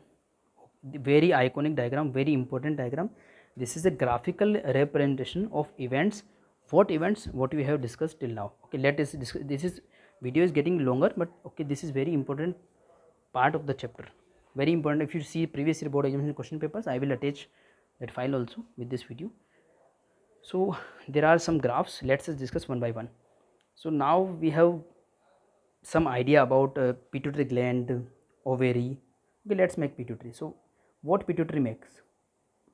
The very iconic diagram, very important diagram. This is a graphical representation of events. What events? What we have discussed till now. Okay, let us discuss. This is video is getting longer, but okay, this is very important part of the chapter. Very important. If you see previous year board examination question papers, I will attach that file also with this video. So there are some graphs. Let's just discuss one by one. So now we have some idea about pituitary gland, ovary. Okay, let's make pituitary. So what pituitary makes?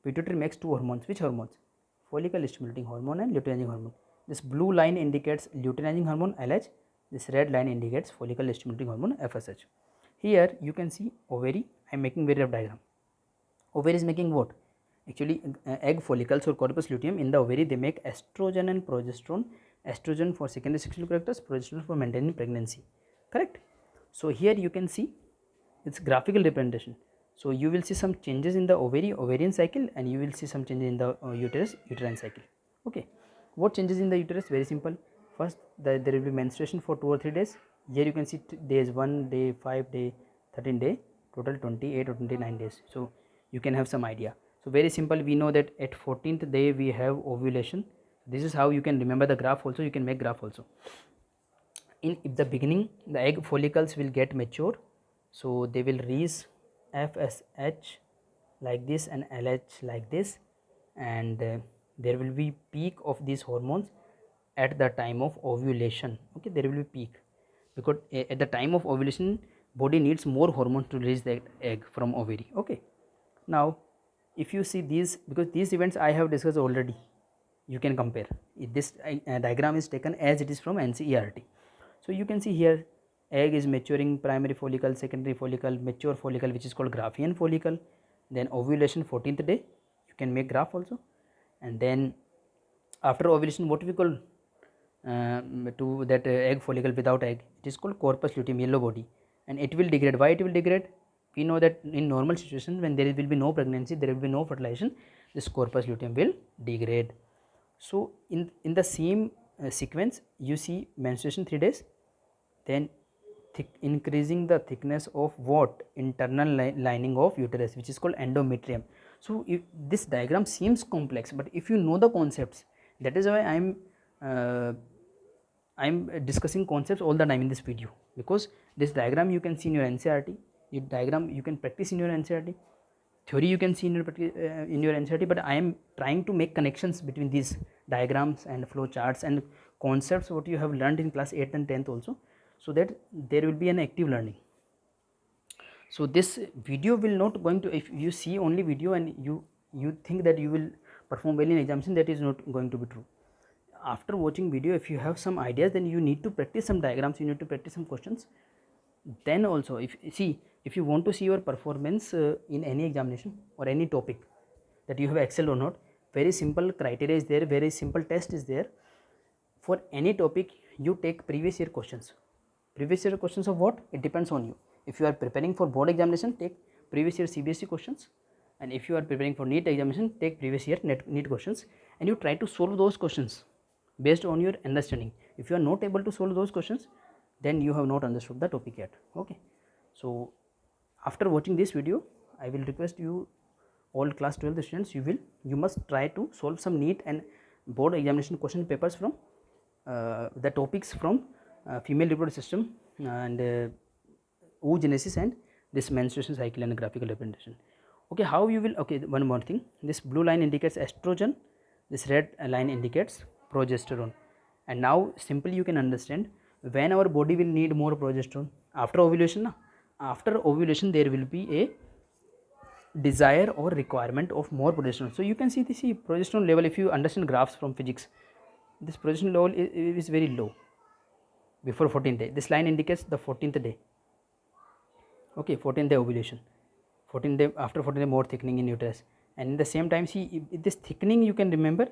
Pituitary makes two hormones. Which hormones? Follicle stimulating hormone and luteinizing hormone. This blue line indicates luteinizing hormone LH. This red line indicates follicle stimulating hormone FSH. Here you can see ovary. I am making very rough diagram. Ovary is making what? Actually egg follicles or corpus luteum in the ovary, they make estrogen and progesterone. Estrogen for secondary sexual characters, progesterone for maintaining pregnancy. Correct? So here you can see it's graphical representation. So you will see some changes in the ovarian cycle, and you will see some changes in the uterine cycle. Okay, what changes in the uterus? Very simple. First, there will be menstruation for 2 or 3 days. Here you can see days 1 day, 5 day, 13 day, total 28 or 29 days. So you can have some idea. So very simple, we know that at 14th day we have ovulation. This is how you can remember the graph also, you can make graph also. In the beginning the egg follicles will get mature, so they will reach FSH like this and LH like this, and there will be peak of these hormones at the time of ovulation. Okay, there will be peak because at the time of ovulation body needs more hormones to release the egg from ovary. Okay, now if you see these, because these events I have discussed already, you can compare. This diagram is taken as it is from NCERT. So you can see here egg is maturing, primary follicle, secondary follicle, mature follicle which is called Graafian follicle, then ovulation 14th day, you can make graph also, and then after ovulation what we call to that egg follicle without egg, it is called corpus luteum, yellow body, and it will degrade. Why it will degrade? We know that in normal situation when there will be no pregnancy, there will be no fertilization, this corpus luteum will degrade. So in the same sequence you see menstruation 3 days, then increasing the thickness of what? Internal lining of uterus, which is called endometrium. So if this diagram seems complex, but if you know the concepts, that is why I'm discussing concepts all the time in this video, because this diagram you can see in your NCERT, your diagram you can practice in your NCERT, theory you can see in your NCERT, but I am trying to make connections between these diagrams and flow charts and concepts what you have learned in class 8th and 10th also, so that there will be an active learning. So this video will not going to, if you see only video and you think that you will perform well in examination, that is not going to be true. After watching video, if you have some ideas, then you need to practice some diagrams, you need to practice some questions. Then also if you want to see your performance in any examination or any topic, that you have excelled or not, very simple criteria is there, very simple test is there. For any topic you take previous year questions. Previous year questions of what? It depends on you. If you are preparing for board examination, take previous year CBSE questions, and if you are preparing for NEET examination, take previous year NEET questions, and you try to solve those questions based on your understanding. If you are not able to solve those questions, then you have not understood the topic yet. Okay, so after watching this video, I will request you, all class 12 students, you must try to solve some NEET and board examination question papers from the topics from female reproductive system and oogenesis and this menstruation cycle and graphical representation. Okay, how you will, okay, one more thing, this blue line indicates estrogen, this red line indicates progesterone, and now simply you can understand when our body will need more progesterone after ovulation. After ovulation there will be a desire or requirement of more progesterone. So you can see this progesterone level, if you understand graphs from physics, this progesterone level is very low before 14th day. This line indicates the 14th day. Okay, 14th day ovulation, 14th day, after 14th day more thickening in uterus, and in the same time see if this thickening you can remember,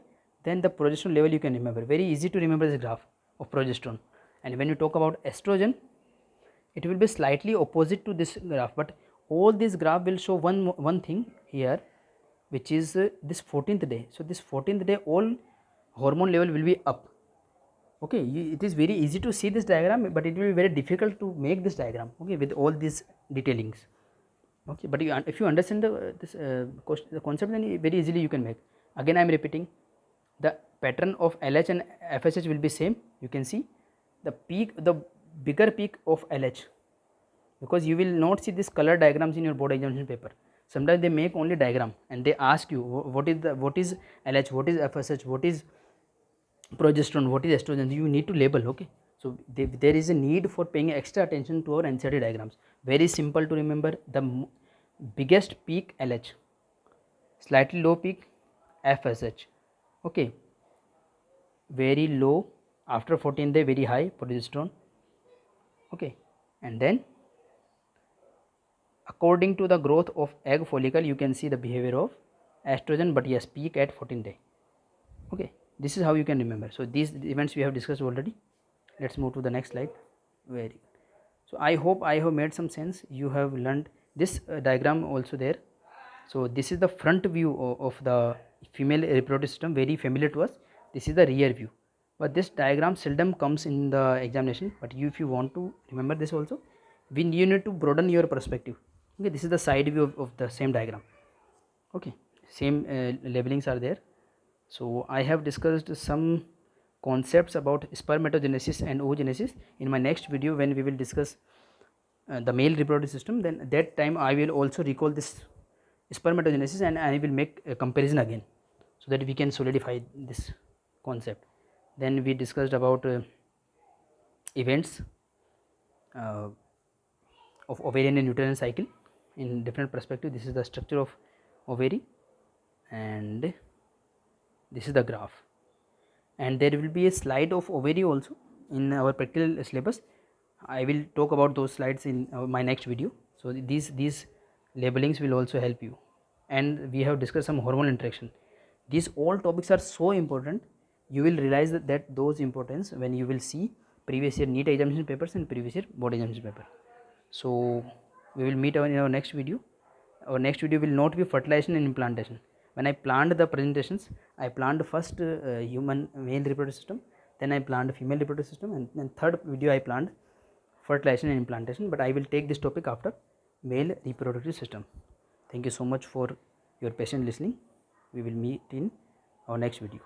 then the progesterone level you can remember. Very easy to remember this graph of progesterone. And when you talk about estrogen, it will be slightly opposite to this graph, but all this graph will show one thing here, which is this 14th day. So this 14th day all hormone level will be up. Okay, it is very easy to see this diagram, but it will be very difficult to make this diagram, okay, with all these detailings. Okay, but if you understand the concept, then very easily you can make. Again I am repeating, the pattern of LH and FSH will be same. You can see the peak, the bigger peak of LH, because you will not see this color diagrams in your board examination paper. Sometimes they make only diagram and they ask you what is LH, what is FSH, what is progesterone, what is estrogen. You need to label. Okay, so there is a need for paying extra attention to our NCERT diagrams. Very simple to remember, the biggest peak LH, slightly low peak FSH, okay, very low after 14th day, very high progesterone, okay, and then according to the growth of egg follicle you can see the behavior of estrogen, but yes, peak at 14th day. Okay, this is how you can remember. So these events we have discussed already. Let's move to the next slide. Very good. So I hope I have made some sense. You have learned this diagram also there. So this is the front view of the female reproductive system, very familiar to us. This is the rear view, but this diagram seldom comes in the examination, but if you want to remember this also, you need to broaden your perspective. Okay, this is the side view of the same diagram. Okay, same labelings are there. So I have discussed some concepts about spermatogenesis and oogenesis in my next video, when we will discuss the male reproductive system. Then that time I will also recall this spermatogenesis and I will make a comparison again, so that we can solidify this concept. Then we discussed about events of ovarian and uterine cycle in different perspective. This is the structure of ovary and this is the graph, and there will be a slide of ovary also in our practical syllabus. I will talk about those slides in my next video. So these labelings will also help you. And we have discussed some hormonal interaction. These all topics are so important. You will realize that those importance when you will see previous year NEET examination papers and previous year board examination paper. So we will meet in our next video. Our next video will not be fertilization and implantation. When I planned the presentations, I planned first human male reproductive system, then I planned female reproductive system, and then third video I planned fertilization and implantation. But I will take this topic after male reproductive system. Thank you so much for your patient listening. We will meet in our next video.